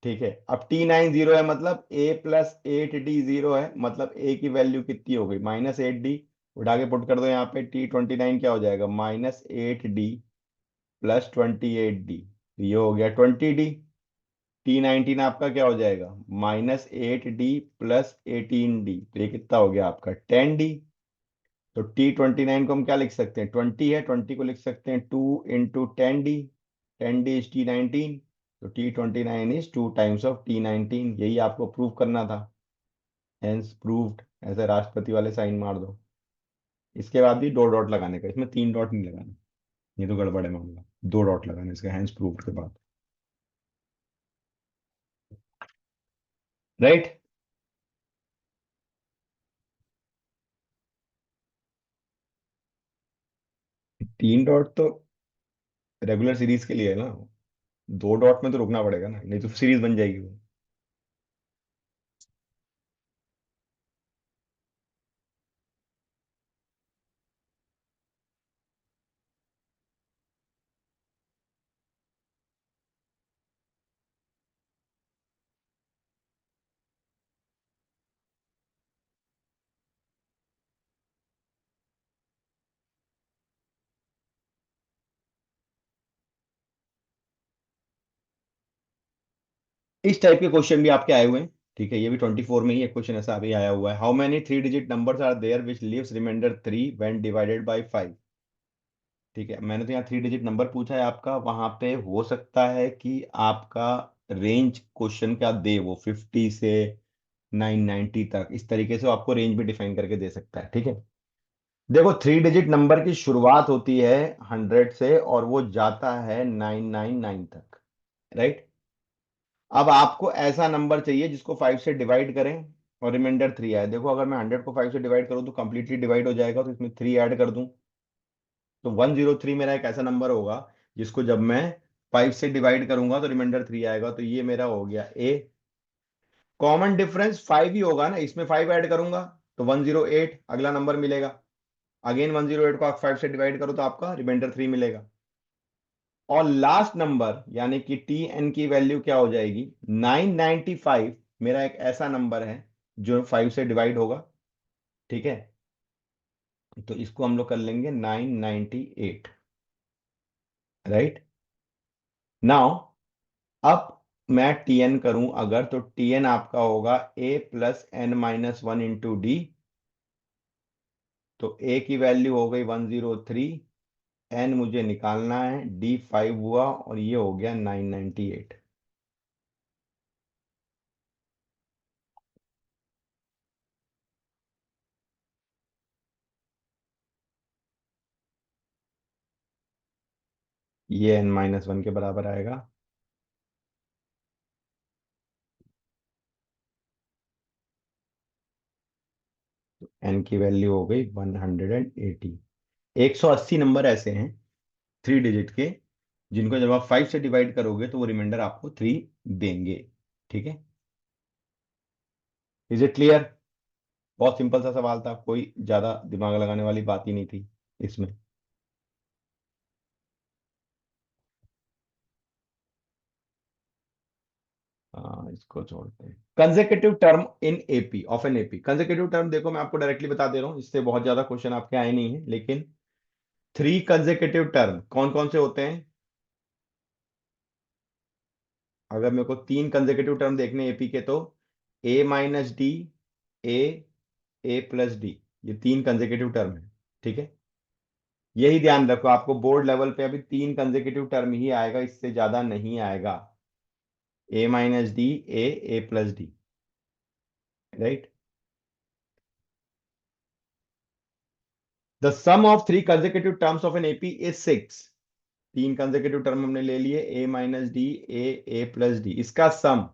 A: ठीक है, अब T9 0 है, मतलब A+8D 0 है, मतलब A की वैल्यू कितनी हो गई, -8D। उठा के पुट कर दो यहाँ पे, T29 क्या हो जाएगा, -8D +28D, ये हो गया 20D। T19 आपका क्या हो जाएगा, -8D +18D, तो ये कितना हो गया आपका 10D। तो T29 को हम क्या लिख सकते हैं, 20 है, 20 को लिख सकते हैं 2 × 10D, 10D इज T19। तो T29 is 2 times of T19, यही आपको प्रूव करना था। हेंस प्रूव्ड, ऐसे राष्ट्रपति वाले साइन मार दो। इसके बाद भी 2 डॉट लगाने का, इसमें 3 डॉट नहीं लगाना, ये तो गड़बड़ है मामला। 2 डॉट लगाने इसके हेंस प्रूव्ड के बाद, राइट। 3 डॉट तो रेगुलर सीरीज के लिए है ना, 2 डॉट में तो रुकना पड़ेगा ना, नहीं तो सीरीज बन जाएगी वो। इस टाइप के क्वेश्चन भी आपके आए हुए हैं, ठीक है। ये भी 24 में ही एक क्वेश्चन ऐसा अभी आया हुआ है, how many 3 digit numbers are there which leaves remainder 3 when divided by 5। ठीक है, मैंने तो यहाँ 3 डिजिट नंबर पूछा है आपका, वहां पे हो सकता है कि आपका रेंज क्वेश्चन क्या दे, वो 50 से 990 तक, इस तरीके से वो आपको रेंज भी डिफाइन करके दे सकता है, ठीक है। देखो, 3 डिजिट नंबर की शुरुआत होती है 100 से और वो जाता है 999 तक, राइट। अब आपको ऐसा नंबर चाहिए जिसको 5 से डिवाइड करें और रिमाइंडर 3 आए। देखो, अगर मैं 100 को 5 से डिवाइड करूं तो कंप्लीटली डिवाइड हो जाएगा, तो इसमें 3 ऐड कर दूं, तो 103 मेरा एक ऐसा नंबर होगा जिसको जब मैं 5 से डिवाइड करूंगा तो रिमाइंडर 3 आएगा, तो ये मेरा हो गया ए। कॉमन डिफरेंस 5 ही होगा ना, इसमें 5 ऐड करूंगा तो 108 अगला नंबर मिलेगा। अगेन 108 को आप 5 से डिवाइड करो तो आपका रिमाइंडर 3 मिलेगा। और लास्ट नंबर यानी कि टी एन की वैल्यू क्या हो जाएगी, 995, मेरा एक ऐसा नंबर है जो 5 से डिवाइड होगा, ठीक है। तो इसको हम लोग कर लेंगे 998, राइट। नाउ, अब मैं टी एन करूं अगर, तो टी एन आपका होगा A+n-1 × D। तो ए की वैल्यू हो गई 103, एन मुझे निकालना है, D 5 हुआ और ये हो गया 998। ये n-1 के बराबर आएगा। एन की वैल्यू हो गई 180। 180 नंबर ऐसे हैं 3 डिजिट के जिनको जब आप 5 से डिवाइड करोगे तो वो रिमाइंडर आपको 3 देंगे, ठीक है। Is it clear? बहुत सिंपल सा सवाल था, कोई ज्यादा दिमाग लगाने वाली बात ही नहीं थी इसमें। हाँ, इसको छोड़ते हैं। Consecutive term in AP of an AP, consecutive term देखो मैं आपको डायरेक्टली बता दे रहा हूँ, इससे बहुत ज्यादा क्वेश्चन आपके आए नहीं है, लेकिन 3 कंसेक्यूटिव टर्म कौन कौन से होते हैं, अगर मेरे को 3 कंसेक्यूटिव टर्म देखने एपी के, तो ए माइनस डी, ए, ए प्लस डी, ये 3 कंसेक्यूटिव टर्म है। ठीक है, यही ध्यान रखो, आपको बोर्ड लेवल पे अभी 3 कंसेक्यूटिव टर्म ही आएगा, इससे ज्यादा नहीं आएगा। A minus D, A plus D, right. The sum of 3 consecutive terms of an AP is 6। 3 consecutive term हमने ले लिए, A minus D, A plus D, इसका सम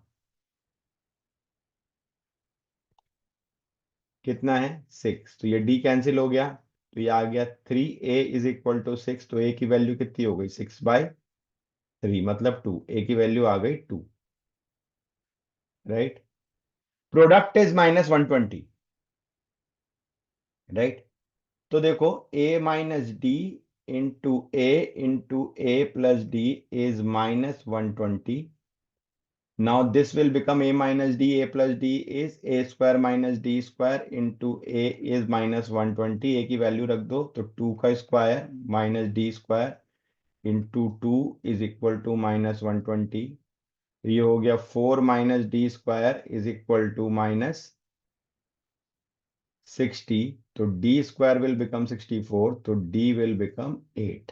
A: कितना है? 6। तो ये डी कैंसिल हो गया, तो ये आ गया 3a इज इक्वल टू 6। तो ए की वैल्यू कितनी हो गई? 6/3, मतलब 2। ए की वैल्यू आ गई 2, राइट। Product is -120, right. तो देखो, A minus D into A plus D is -120। Now this will become a minus d, a plus d is a square minus d square into a is -120। a की वैल्यू रख दो, तो 2 का square minus D square into 2 is equal to -120। तो ये हो गया 4 minus D square is equal to -60। तो डी स्क्वायर विल बिकम 64, तो डी विल बिकम 8।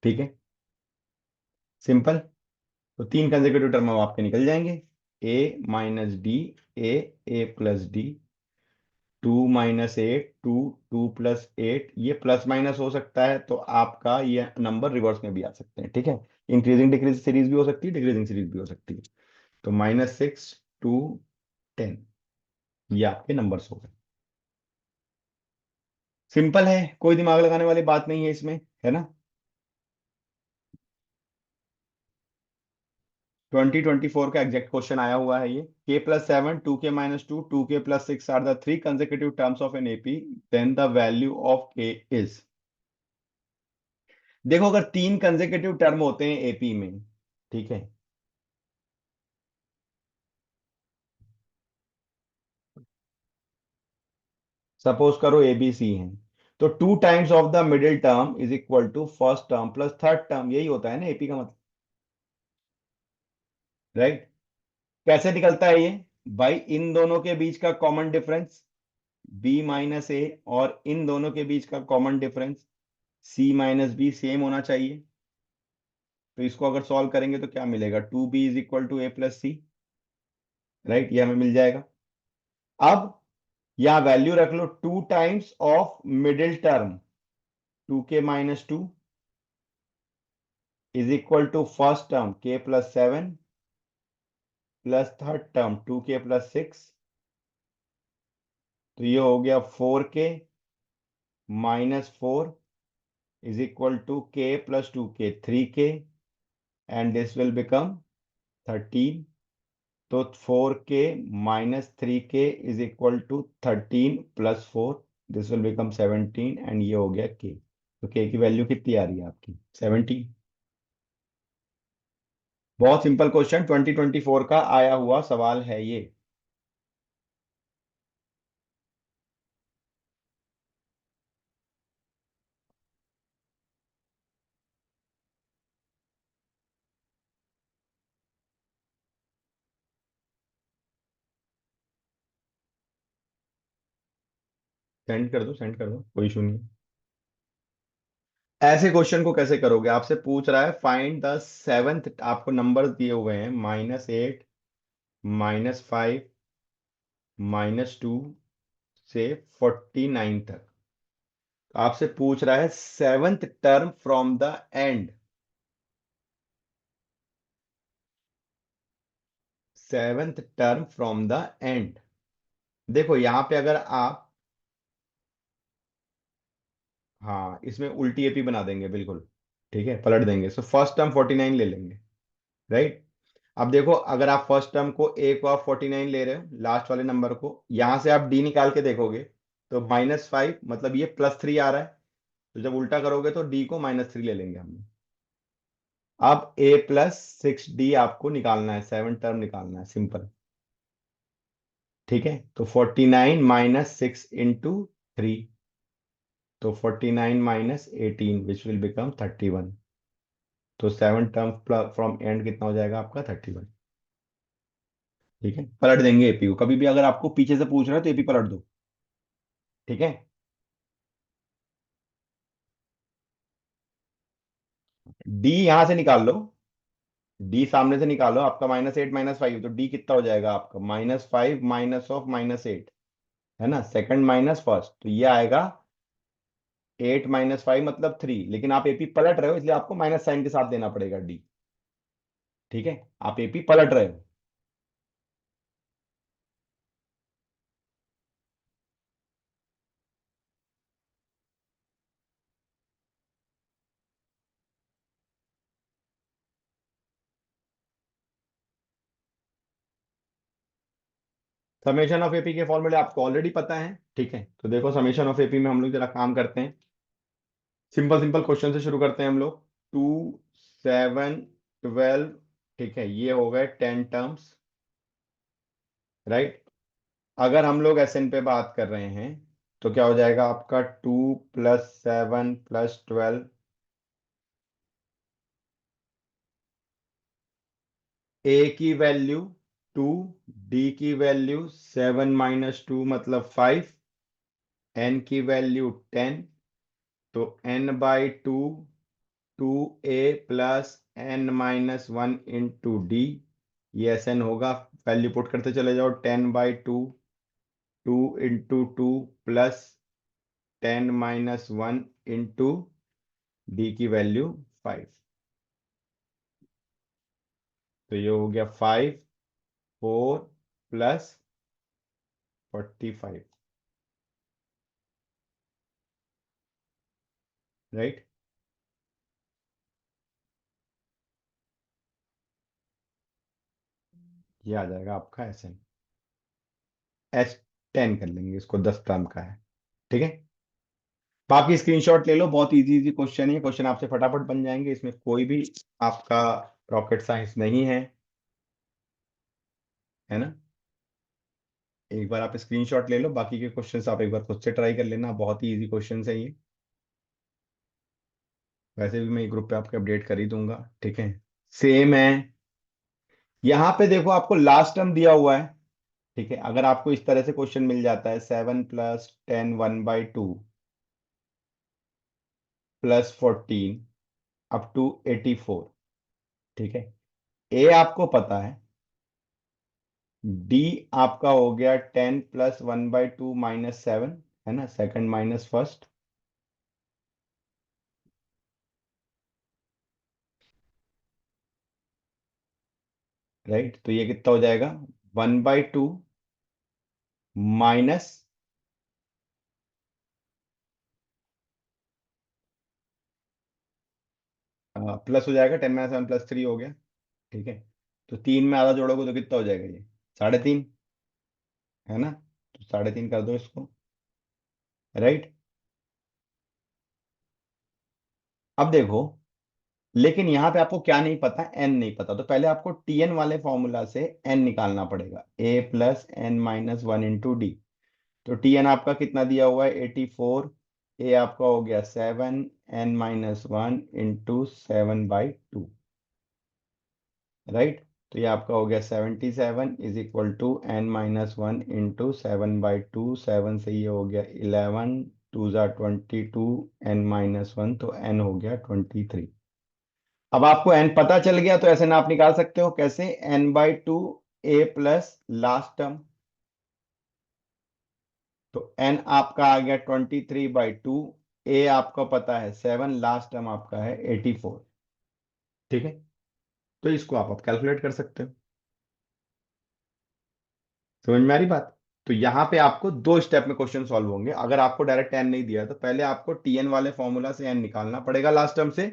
A: ठीक है, सिंपल। तो 3 कंसेक्यूटिव टर्म अब आपके निकल जाएंगे। ए minus D, A plus D, 2 - 8, 2 plus 8, ये प्लस माइनस हो सकता है, तो आपका ये नंबर रिवर्स में भी आ सकते हैं। ठीक है, इंक्रीजिंग डिक्रीजिंग सीरीज भी हो सकती है, डिक्रीजिंग सीरीज भी हो सकती है। तो -6, 2, 10, ये आपके नंबर्स हो गए। सिंपल है, कोई दिमाग लगाने वाली बात नहीं है इसमें, है ना। 2024 का एग्जैक्ट क्वेश्चन आया हुआ है ये। k+7, 2k-2, 2k+6 are the 3 consecutive terms of an AP, then the value of k is। देखो, अगर 3 कंसेक्यूटिव टर्म होते हैं एपी में, ठीक है, सपोज करो ए बी सी है, तो 2 times of the middle term is equal to first term plus third term, यही होता है ना एपी का मतलब, राइट। कैसे निकलता है ये? भाई, इन दोनों के बीच का कॉमन डिफरेंस b-a, और इन दोनों के बीच का कॉमन डिफरेंस c-b सेम होना चाहिए। तो इसको अगर सॉल्व करेंगे तो क्या मिलेगा? 2b is equal to a+c, right, ये हमें मिल जाएगा। अब यहां वैल्यू रख लो, 2 times of middle term 2k-2 is equal to first term k+7 plus third term 2k+6। तो ये हो गया 4k-4 is equal to k+2k 3k, and this will become 13। तो 4k-3k is equal to 13+4, this will become 17, and ये हो गया k। तो k की वैल्यू कितनी आ रही है आपकी? 17। बहुत सिंपल क्वेश्चन, 2024 का आया हुआ सवाल है ये। सेंड कर दो, सेंड कर दो, कोई इशू नहीं। ऐसे क्वेश्चन को कैसे करोगे? आपसे पूछ रहा है फाइंड द सेवेंथ, आपको नंबर दिए हुए हैं -8, -5, -2 से 49 तक। आपसे पूछ रहा है seventh term from the end, seventh term from the end. देखो यहां पे अगर आप, हाँ, इसमें उल्टी एपी बना देंगे बिल्कुल, ठीक है, पलट देंगे। सो फर्स्ट टर्म 49 ले लेंगे, राइट। अब देखो, अगर आप फर्स्ट टर्म को ए को आप 49 ले रहे हो, लास्ट वाले नंबर को, यहां से आप डी निकाल के देखोगे, तो -5, मतलब ये +3 आ रहा है। तो जब उल्टा करोगे तो डी को -3 ले लेंगे हमने। अब a+6d आपको निकालना है, 7 टर्म निकालना है, सिंपल। ठीक है, तो 49 - 6 इंटू 3, तो 49 - 18 विच विल बिकम 31। तो 7 टर्म फ्रॉम एंड कितना हो जाएगा आपका 31। ठीक है, पलट देंगे एपी को। कभी भी अगर आपको पीछे से पूछ रहा है तो एपी पलट दो। ठीक है, डी यहां से निकाल लो। डी सामने से निकालो, आपका -8 -5, तो डी कितना हो जाएगा आपका -5 -8, है ना, सेकंड माइनस फर्स्ट, तो ये आएगा 8 - 5 मतलब 3। लेकिन आप एपी पलट रहे हो इसलिए आपको माइनस साइन के साथ देना पड़ेगा डी। ठीक है, आप एपी पलट रहे हो। समेशन ऑफ एपी के फॉर्मूले आपको ऑलरेडी पता है। ठीक है, तो देखो समेशन ऑफ एपी में हम लोग जरा काम करते हैं। सिंपल सिंपल क्वेश्चन से शुरू करते हैं हम लोग। 2, 7, 12। ठीक है, ये हो गए 10 टर्म्स, राइट। अगर हम लोग एसएन पे बात कर रहे हैं तो क्या हो जाएगा आपका 2 + 7 + 12। ए की वैल्यू 2, डी की वैल्यू 7 - 2 मतलब 5, एन की वैल्यू 10, तो n/2, 2a + n - 1 × d, ये एस एन होगा। वैल्यू पुट करते चले जाओ, 10/2, 2 × 2 +10 - 1 × d की वैल्यू 5। तो ये हो गया 5, 4 + 45, राइट। ये आ जाएगा आपका S10 कर लेंगे इसको, 10 टर्म का है। ठीक है, बाकी स्क्रीनशॉट ले लो, बहुत इजी इजी क्वेश्चन है, क्वेश्चन आपसे फटाफट बन जाएंगे, इसमें कोई भी आपका रॉकेट साइंस नहीं है, है ना। एक बार आप स्क्रीनशॉट ले लो, बाकी के क्वेश्चंस आप एक बार खुद से ट्राई कर लेना, बहुत ही इजी क्वेश्चन है ये। वैसे भी मैं ग्रुप पे आपके अपडेट कर ही दूंगा। ठीक है, सेम है। यहाँ पे देखो आपको लास्ट टर्म दिया हुआ है। ठीक है, अगर आपको इस तरह से क्वेश्चन मिल जाता है 7 + 10 1/2 +14 up to 84। ठीक है, ए आपको पता है, डी आपका हो गया 10 + 1/2 -7, है ना, सेकंड माइनस फर्स्ट, राइट। तो ये कितना हो जाएगा 1/2 माइनस, प्लस हो जाएगा, 10 - 7 + 3 हो गया। ठीक है, तो 3 में आधा जोड़ोगे तो कितना हो जाएगा ये 3.5, है ना। तो 3.5 कर दो इसको, राइट। अब देखो, लेकिन यहां पे आपको क्या नहीं पता, एन नहीं पता, तो पहले आपको टीएन वाले फॉर्मूला से एन निकालना पड़ेगा, a + n - 1 × d। तो टीएन आपका कितना दिया हुआ है 84, ए आपका हो गया 7, n - 1 × 7/2, राइट। तो ये आपका हो गया 77 = n - 1 × 7/2, 7 से ये हो गया 11, 2 × 22, n - 1, तो n हो गया 23। अब आपको n पता चल गया तो ऐसे ना आप निकाल सकते हो, कैसे, n/2 a plus last term, तो n आपका आ गया 23/2, a आपका पता है 7, लास्ट टर्म आपका है 84। ठीक है, तो इसको आप कैलकुलेट कर सकते हो। समझ में आ रही बात। तो यहां पे आपको 2 स्टेप में क्वेश्चन सॉल्व होंगे। अगर आपको डायरेक्ट एन नहीं दिया तो पहले आपको टीएन वाले फॉर्मूला से एन निकालना पड़ेगा लास्ट टर्म से।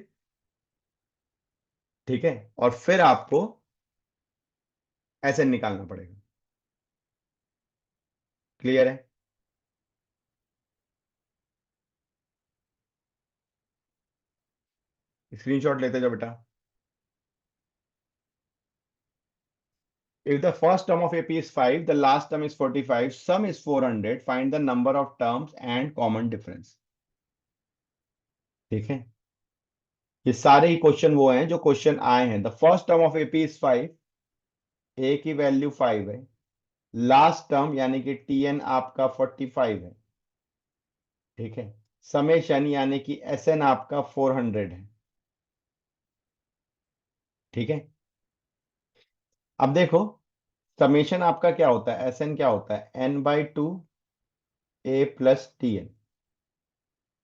A: ठीक है, और फिर आपको एस एन निकालना पड़ेगा। क्लियर है। स्क्रीनशॉट लेते जाओ बेटा। If the first term of AP is 5, the last term is 45, sum is 400, find the number of terms and common difference। ठीक है, ये सारे ही क्वेश्चन वो हैं जो क्वेश्चन आए हैं। The first term of AP is 5, ए की वैल्यू 5 है। लास्ट टर्म यानी कि टीएन आपका 45 है, ठीक है। समेशन यानी कि एसएन आपका 400 है, ठीक है। अब देखो, समेशन आपका क्या होता है, एसएन क्या होता है, n/2 ए प्लस टी एन।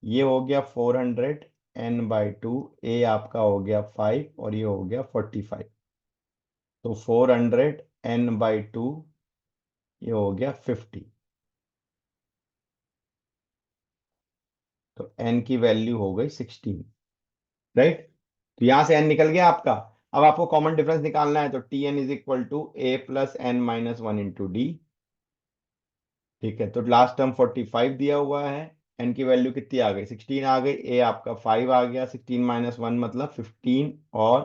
A: ये हो गया 400, n/2, ए आपका हो गया 5 और ये हो गया 45। तो 400 n/2, ये हो गया 50। तो n की वैल्यू हो गई 16, राइट। तो यहां से n निकल गया आपका। अब आपको कॉमन डिफरेंस निकालना है, तो T N is equal to A plus N minus one into D, ठीक है। तो लास्ट टर्म 45 दिया हुआ है, n की वैल्यू कितनी आ गई, 16 आ गई, a आपका 5 आ गया, 16 - 1 मतलब 15, और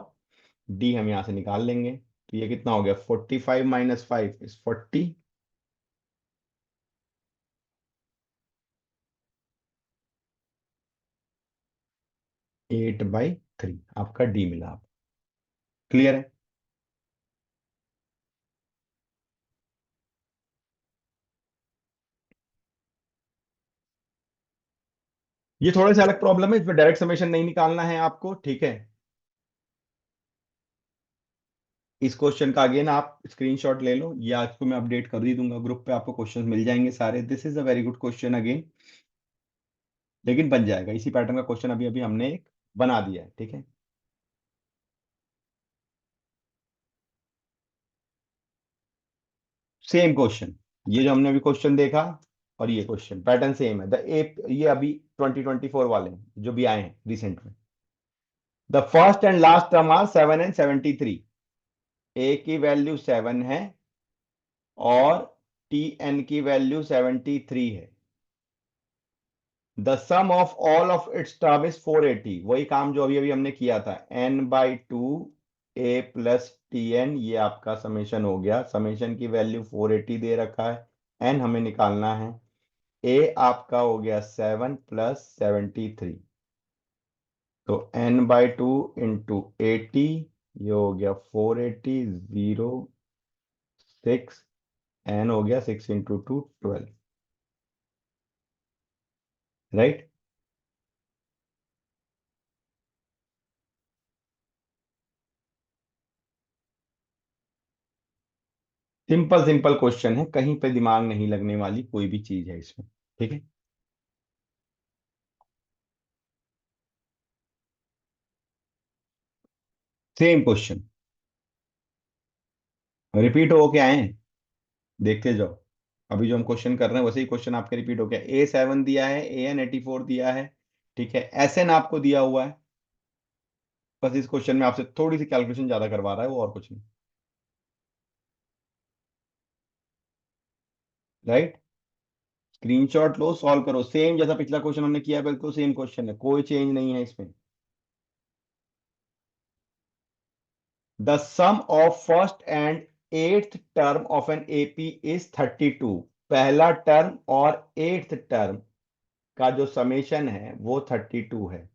A: d हम यहां से निकाल लेंगे। तो ये कितना हो गया, 45 - 5 इज 40। 8/3 आपका d मिला। आप क्लियर है। ये थोड़े से अलग प्रॉब्लम है, इसमें डायरेक्ट समेशन नहीं निकालना है आपको, ठीक है। इस क्वेश्चन का अगेन आप स्क्रीनशॉट ले लो, ये आज को मैं अपडेट कर ही दूंगा ग्रुप पे, आपको क्वेश्चन मिल जाएंगे सारे। This is a very good question again, लेकिन बन जाएगा इसी पैटर्न का क्वेश्चन, अभी अभी हमने एक बना दिया है, ठीक है। सेम क्वेश्चन, ये जो हमने अभी क्वेश्चन देखा और ये क्वेश्चन पैटर्न सेम है। द ए, ये अभी 2024 वाले हैं जो भी आए हैं रिसेंट में। The first and last term are 7 and 73। A की वैल्यू 7 है और टी एन की वैल्यू 73 है। The sum of all of its term is 480, वही काम जो अभी अभी हमने किया था। n/2 ए प्लस टी एन, ये आपका समेशन हो गया। समेशन की वैल्यू 480 दे रखा है, एन हमें निकालना है। ए आपका हो गया 7 प्लस 73, तो n/2 इंटू 80, ये हो गया 480, 0 6, एन हो गया 6 into 2 12, right. Simple simple question है, कहीं पे दिमाग नहीं लगने वाली कोई भी चीज है इसमें, ठीक है। सेम क्वेश्चन रिपीट हो के आए हैं, देखते जाओ। अभी जो हम क्वेश्चन कर रहे हैं वैसे ही क्वेश्चन आपके रिपीट हो गया। A7 दिया है, AN 84 दिया है, ठीक है। SN आपको दिया हुआ है, बस इस क्वेश्चन में आपसे थोड़ी सी कैलकुलेशन ज्यादा करवा रहा है वो, और कुछ नहीं, राइट। स्क्रीनशॉट लो, सॉल्व करो, सेम जैसा पिछला क्वेश्चन हमने किया, बिल्कुल सेम क्वेश्चन है, कोई चेंज नहीं है इसमें। The sum of first and eighth term of an AP is 32। पहला टर्म और एट्थ टर्म का जो समेशन है वो 32 है।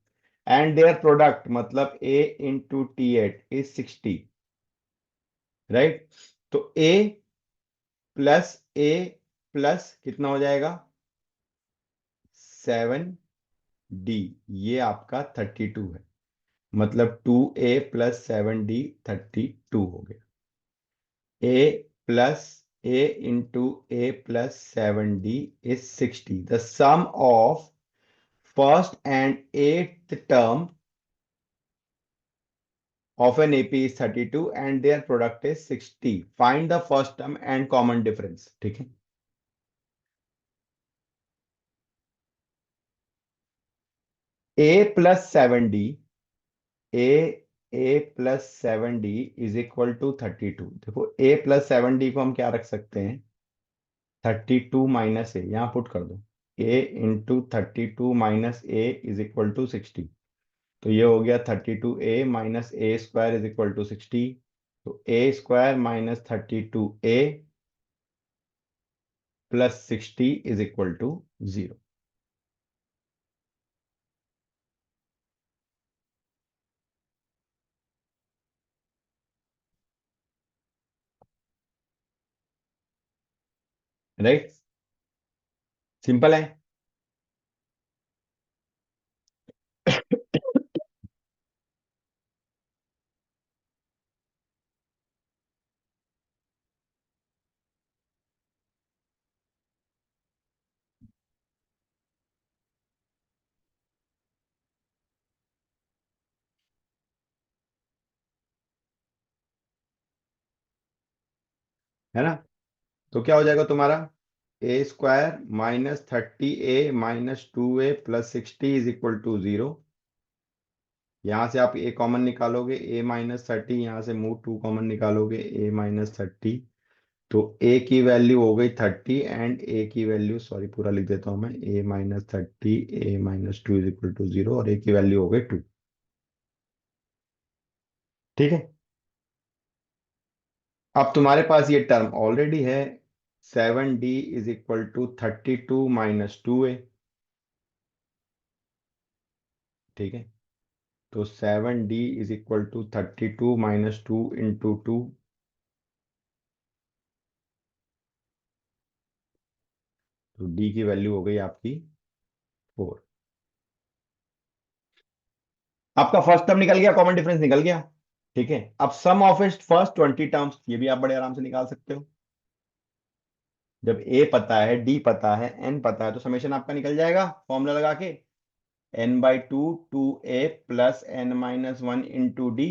A: एंड देयर प्रोडक्ट मतलब ए इंटू T8 इज 60, राइट। तो ए प्लस ए प्लस कितना हो जाएगा, 7D, ये आपका 32 है। मतलब 2A + 7D 32 हो गया। A plus A into A + 7D is 60। The sum of first and eighth term of an AP is 32 and their product is 60. Find the first term and common difference, ठीक है। A + 7D is equal to 32। देखो A + 7D को हम क्या रख सकते हैं, 32 माइनस ए, यहां पुट कर दो। A × 32 - A is equal to 60। तो ये हो गया 32A - A² is equal to 60। तो A² - 32A plus 60 is equal to 0। Right, simple है। है ना? तो क्या हो जाएगा तुम्हारा, A² -30A - 2A + 60 = 0। यहां से आप A कॉमन निकालोगे, A - 30, यहाँ से मूव 2 कॉमन निकालोगे, A - 30। तो A की वैल्यू हो गई 30 एंड A की वैल्यू, सॉरी पूरा लिख देता हूं मैं, A - 30 A - 2 = 0, और A की वैल्यू हो गई 2। ठीक है। अब तुम्हारे पास ये टर्म ऑलरेडी है, 7D = 32 - 2A। ठीक है। तो 7D = 32 - 2 × 2। तो D की वैल्यू हो गई आपकी 4। आपका फर्स्ट टर्म निकल गया, कॉमन डिफरेंस निकल गया। ठीक है। अब सम ऑफ इट्स फर्स्ट 20 टर्म्स, ये भी आप बड़े आराम से निकाल सकते हो। जब A पता है, D पता है, N पता है, तो समेशन आपका निकल जाएगा फॉर्मूला लगा के। N/2 2A + N - 1 × D।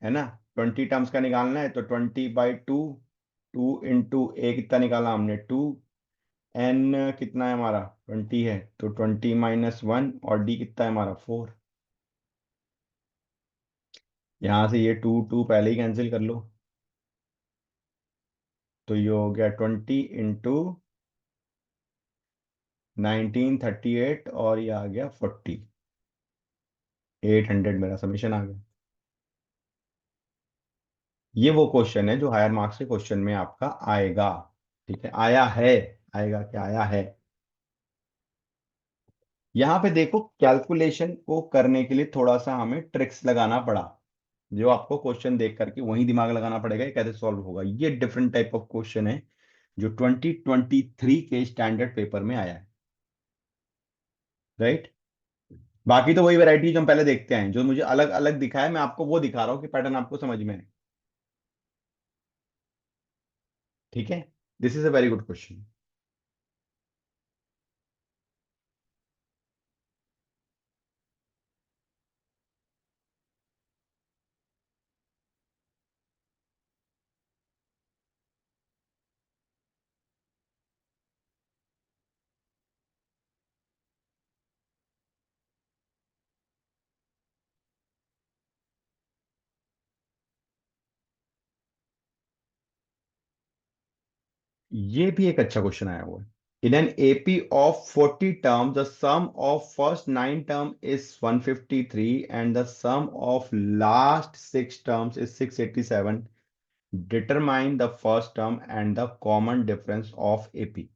A: है ना? 20 टर्म्स का निकालना है, तो 20/2, 2 × A कितना निकाला हमने, 2। N कितना है हमारा, 20 है, तो 20 - 1, और D कितना है हमारा, 4। यहां से ये 2 पहले ही कैंसिल कर लो, तो ये हो गया 20 × 1938, और ये आ गया 40। 800 मेरा समीशन आ गया। ये वो क्वेश्चन है जो हायर मार्क्स के क्वेश्चन में आपका आएगा। ठीक है, आया है। आएगा क्या, आया है। यहाँ पे देखो, कैलकुलेशन को करने के लिए थोड़ा सा हमें ट्रिक्स लगाना पड़ा, जो आपको क्वेश्चन देख करके वही दिमाग लगाना पड़ेगा, ये कैसे सॉल्व होगा। ये डिफरेंट टाइप ऑफ क्वेश्चन है जो 2023 के स्टैंडर्ड पेपर में आया है। राइट। बाकी तो वही वैरायटी जो हम पहले देखते हैं, जो मुझे अलग अलग दिखा है, मैं आपको वो दिखा रहा हूँ कि पैटर्न आपको समझ में है। ठीक है। This is a very good question. ये भी एक अच्छा क्वेश्चन आया हुआ है। In an AP of 40 terms, the sum of first 9 term is 153 and the sum of last 6 terms is 687. Determine the first term and the common difference of AP.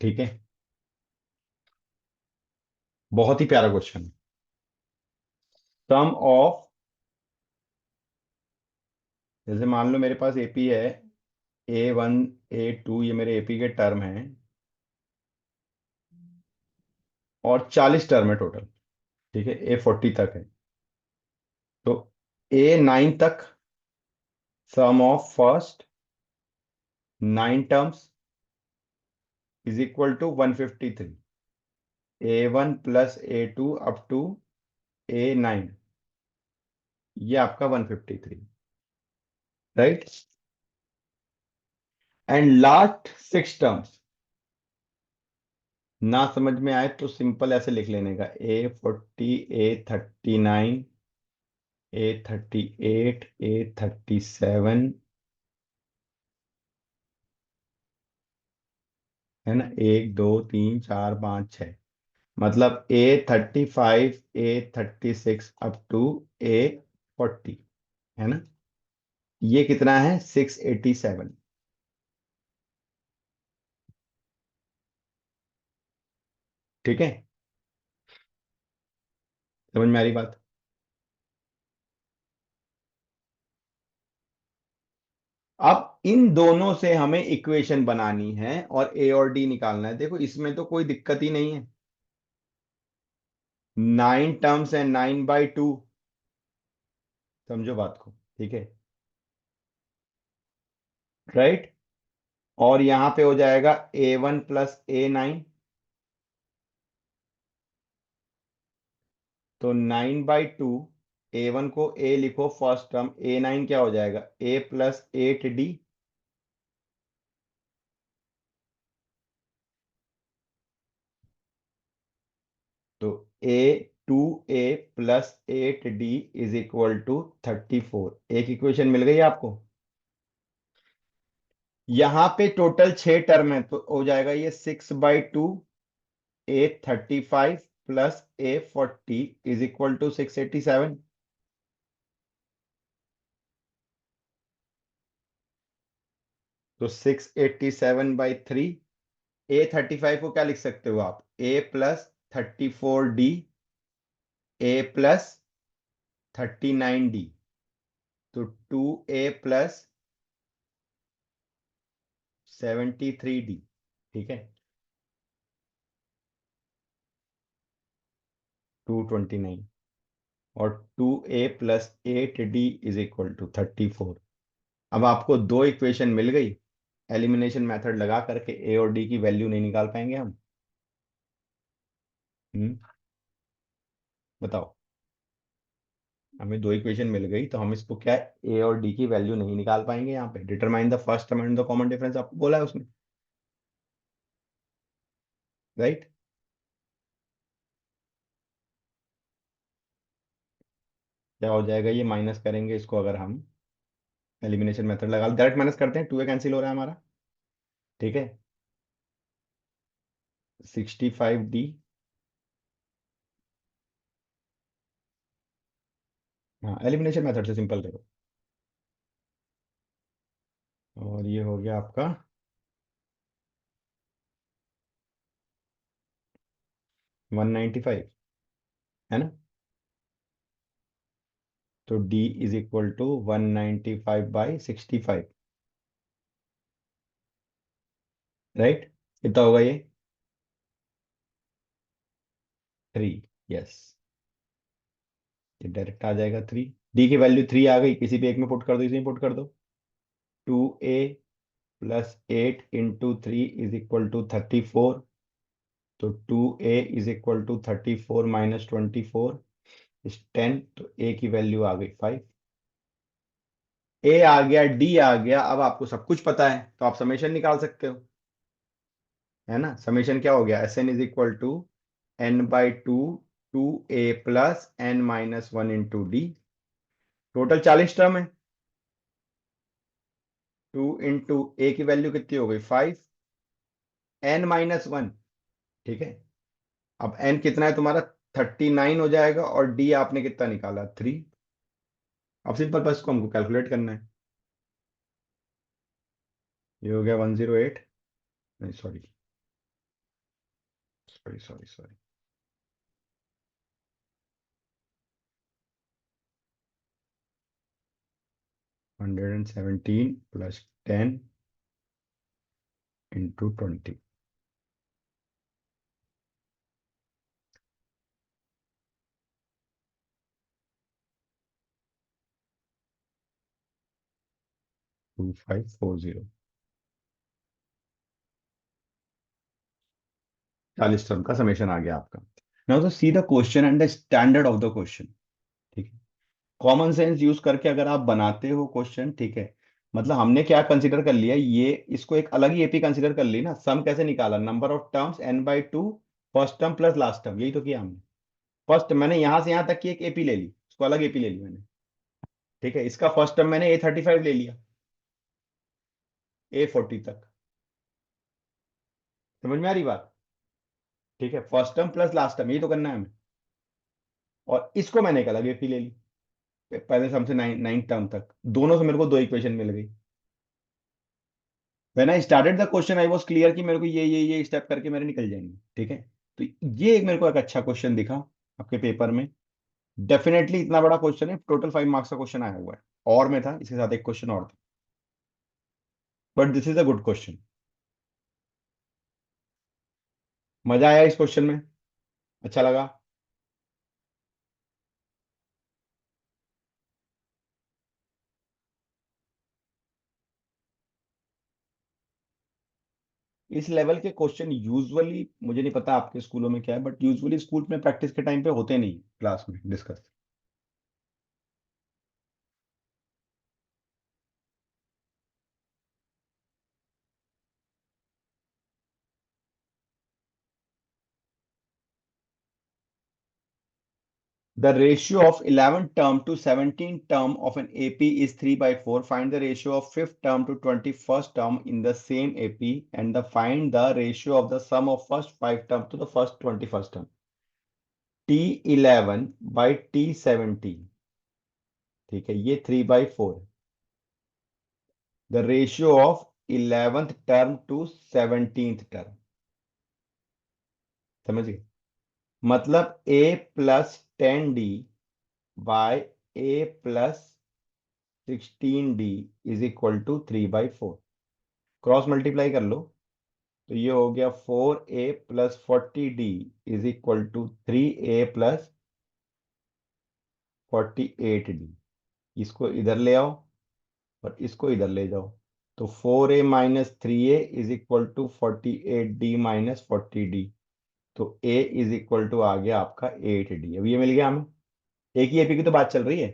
A: ठीक है। बहुत ही प्यारा क्वेश्चन है। सम ऑफ, जैसे मान लो मेरे पास एपी है, A1 A2, ये मेरे एपी के टर्म हैं, और 40 टर्म है टोटल। ठीक है, A40 तक है। तो A9 तक sum of first 9 terms = 153। A1 + A2 up to A9, ये आपका 153। राइट। एंड लास्ट 6 टर्म्स, ना समझ में आए तो सिंपल ऐसे लिख लेने का, A40 A39 A38 A37। है ना, 1 2 3 4 5 6, मतलब A35 A36 up to A40। है ना? ये कितना है, 687। ठीक है। समझ में आ रही बात? अब इन दोनों से हमें इक्वेशन बनानी है और ए और डी निकालना है। देखो इसमें तो कोई दिक्कत ही नहीं है, 9 टर्म्स है, 9/2। समझो बात को, ठीक है, राइट। और यहां पे हो जाएगा A1 + A9। तो 9/2, A1 को A लिखो फर्स्ट टर्म, A9 क्या हो जाएगा, A + 8D। तो A2A + 8D = 34। एक इक्वेशन मिल गई आपको। यहां पे टोटल 6 टर्म है, तो हो जाएगा ये 6/2, A35 + A40 = 687। तो 687/3। A35 को क्या लिख सकते हो आप, A + 34D, A + 39D। तो 2A + 73D, ठीक है, 229। और 2A + 8D = 34। अब आपको दो इक्वेशन मिल गई। एलिमिनेशन मेथड लगा करके ए और डी की वैल्यू नहीं निकाल पाएंगे हम? हम्म, बताओ। हमें दो इक्वेशन मिल गई, तो हम इसको क्या, ए और डी की वैल्यू नहीं निकाल पाएंगे। यहाँ पे determine the first term and the common difference आपको बोला है उसने, राइट। क्या हो जाएगा, ये माइनस करेंगे इसको अगर हम एलिमिनेशन मेथड लगा, डायरेक्ट माइनस करते हैं, 2A कैंसिल हो रहा है हमारा, ठीक है। 65D। हाँ, एलिमिनेशन मेथड से सिंपल करो। और ये हो गया आपका 195, है ना। तो D = 195/65, राइट। कितना होगा ये, 3। यस, ये डायरेक्ट आ जाएगा 3। डी की वैल्यू 3 आ गई, किसी भी एक में पुट कर दो, इसी में पुट कर दो। 2A + 8 × 3 = 34। तो 2A = 34 - 24 इज 10। तो ए की वैल्यू आ गई 5। ए आ गया, डी आ गया। अब आपको सब कुछ पता है, तो आप समेशन निकाल सकते हो, है ना। समेशन क्या हो गया, SN = N/2 2A + N - 1 × D। Total 40 term है। 2 × A की वैल्यू कितनी हो गई, 5, N - 1, ठीक है। अब N कितना है तुम्हारा, 39 हो जाएगा, और D आपने कितना निकाला, 3। अब सिंपल, बस इसको हमको कैलकुलेट करना है। ये हो गया 108, नहीं sorry, sorry sorry sorry, 117 + 10 × 20। 2540। 40 term का समेशन आ गया आपका। नाउ तो see the question and the standard of the question, ठीक है। कॉमन सेंस यूज करके अगर आप बनाते हो क्वेश्चन, ठीक है, मतलब हमने क्या कंसीडर कर लिया, ये इसको एक अलग ही एपी कंसीडर कर ली ना। सम कैसे निकाला, number of terms N/2, first term plus last term, यही तो किया हमने। फर्स्ट मैंने यहां से यहां तक की एक एपी ले ली, उसको अलग एपी ले ली मैंने, ठीक है। इसका फर्स्ट टर्म मैंने A35 ले लिया, A40 तक। समझ में आ रही बात, ठीक है। First term plus last term, यही तो करना है हमें। और इसको मैंने एक अलग एपी ले ली, पहले से हमसे 9 टर्म तक, दोनों से मेरे को दो इक्वेशन मिल गई। When I started the question I was clear कि मेरे को ये स्टेप करके मेरे निकल जाएंगे, ठीक है। तो ये एक मेरे को एक अच्छा क्वेश्चन दिखा आपके पेपर में। डेफिनेटली इतना बड़ा क्वेश्चन है, टोटल 5 मार्क्स का क्वेश्चन आया हुआ है। और में था, इसके साथ एक क्वेश्चन और था। But this is a good question. मजा आया इस क्वेश्चन में? अच्छा लगा? इस लेवल के क्वेश्चन यूजुअली, मुझे नहीं पता आपके स्कूलों में क्या है, बट यूजुअली स्कूल में प्रैक्टिस के टाइम पे होते नहीं क्लास में discuss. The ratio of 11th term to 17th term of an AP is 3 by 4. Find the ratio of 5th term to 21st term in the same AP and find the ratio of the sum of first 5 term to the first 21st term. T11 by T17, ठीक है, ये 3 by 4। The ratio of 11th term to 17th term, समझ गए? मतलब A+10D by A+16D is equal to 3/4। Cross multiply कर लो, तो ये हो गया 4A+40D is equal to 3A+48D। इसको इधर ले आओ और इसको इधर ले जाओ, तो 4A - 3A is equal to 48D - 40D। तो A इज इक्वल टू आ गया आपका 8D। अब ये मिल गया हमें। एक ही एपी की तो बात चल रही है।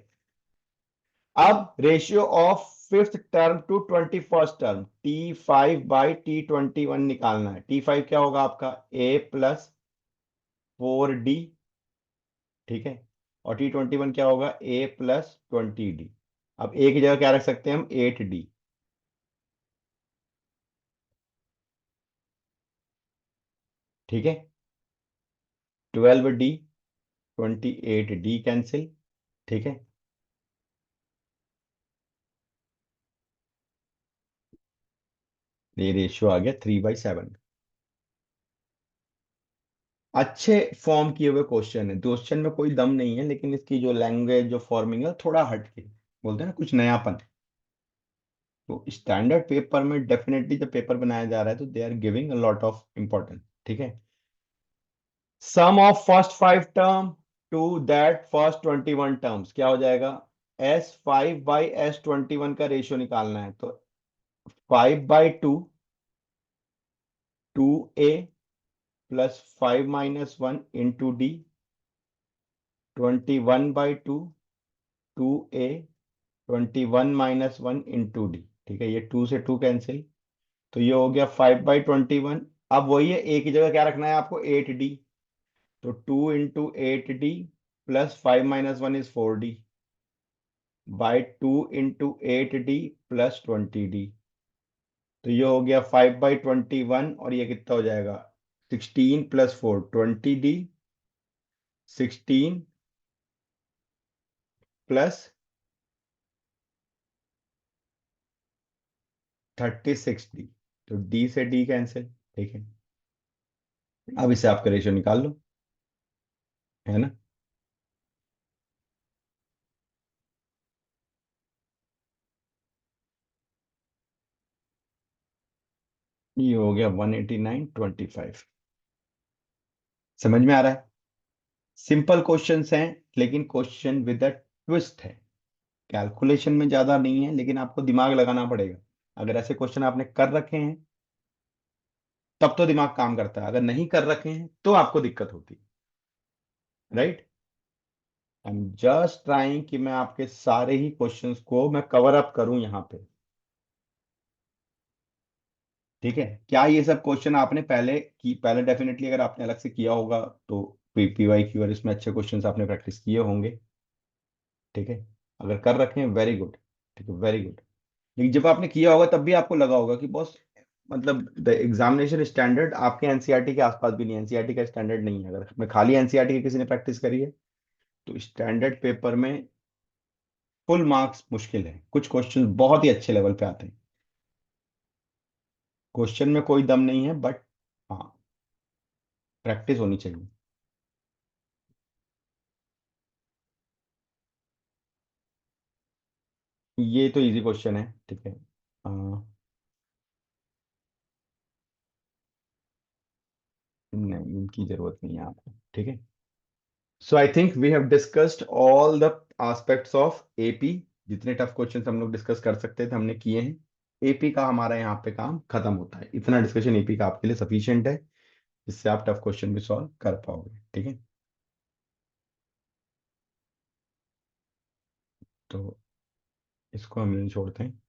A: अब ratio of fifth term to 21st term, T5/T21 निकालना है। T5 क्या होगा आपका? A+4D, ठीक है। और T21 क्या होगा? A+20D। अब ए की जगह क्या रख सकते हैं हम? 8D, ठीक है। 12D, 28D कैंसिल, ठीक है। ये रेशियो आ गया 3/7। अच्छे फॉर्म किए हुए क्वेश्चन है, क्वेश्चन में कोई दम नहीं है, लेकिन इसकी जो लैंग्वेज, जो फॉर्मिंग है, थोड़ा हटके बोलते हैं ना, कुछ नयापन। तो स्टैंडर्ड पेपर में डेफिनेटली जब पेपर बनाया जा रहा है तो they are giving a lot of importance, ठीक है। Sum of first 5 term to that first 21 terms क्या हो जाएगा? S5/S21 का रेशियो निकालना है, तो 5/2 2A+5 - 1 × D, 21/2 2A, 21 - 1 × D, ठीक है। ये 2 से 2 कैंसिल, तो ये हो गया 5/21। अब वही है, ए की जगह क्या रखना है आपको? 8D। तो 2 × 8D +5 - 1 is 4D bye 2 × 8D +20D। तो ये हो गया 5/21, और ये कितना हो जाएगा? 16 + 4 20D, 16 + 36D। तो D से D कैंसिल, ठीक है। अब इसे आपका रेशियो निकाल लो, है ना। ये हो गया 189/25। समझ में आ रहा है? सिंपल क्वेश्चंस हैं, लेकिन क्वेश्चन विद अ ट्विस्ट है। कैलकुलेशन में ज्यादा नहीं है, लेकिन आपको दिमाग लगाना पड़ेगा। अगर ऐसे क्वेश्चन आपने कर रखे हैं तब तो दिमाग काम करता है, अगर नहीं कर रखे हैं तो आपको दिक्कत होती है। Right. I am just trying कि मैं आपके सारे ही क्वेश्चंस को मैं कवर अप करूं यहाँ पे, ठीक है। क्या ये सब क्वेश्चन आपने पहले डेफिनेटली अगर आपने अलग से किया होगा तो PYQ और इसमें अच्छे क्वेश्चंस आपने प्रैक्टिस किए होंगे, ठीक है। अगर कर रखे हैं, वेरी गुड, ठीक है, वेरी गुड। लेकिन जब आपने किया होगा तब भी आपको लगा होगा कि बॉस, मतलब द एग्जामिनेशन स्टैंडर्ड आपके एनसीईआरटी के आसपास भी नहीं है, एनसीईआरटी का स्टैंडर्ड नहीं है। अगर मैं खाली एनसीईआरटी की किसी ने प्रैक्टिस करी है तो स्टैंडर्ड पेपर में फुल मार्क्स मुश्किल है। कुछ क्वेश्चन बहुत ही अच्छे लेवल पे आते हैं। क्वेश्चन में कोई दम नहीं है, बट हाँ, प्रैक्टिस होनी चाहिए। ये तो इजी क्वेश्चन है, ठीक है। नहीं, इनकी जरूरत नहीं है आपको, ठीक है। So I think we have discussed all the aspects of AP. जितने टफ क्वेश्चन हम लोग डिस्कस कर सकते थे हमने किए हैं। एपी का हमारा यहाँ पे काम खत्म होता है, इतना डिस्कशन एपी का आपके लिए सफिशिएंट है, जिससे आप टफ क्वेश्चन भी सॉल्व कर पाओगे, ठीक है। तो इसको हम यहीं छोड़ते हैं।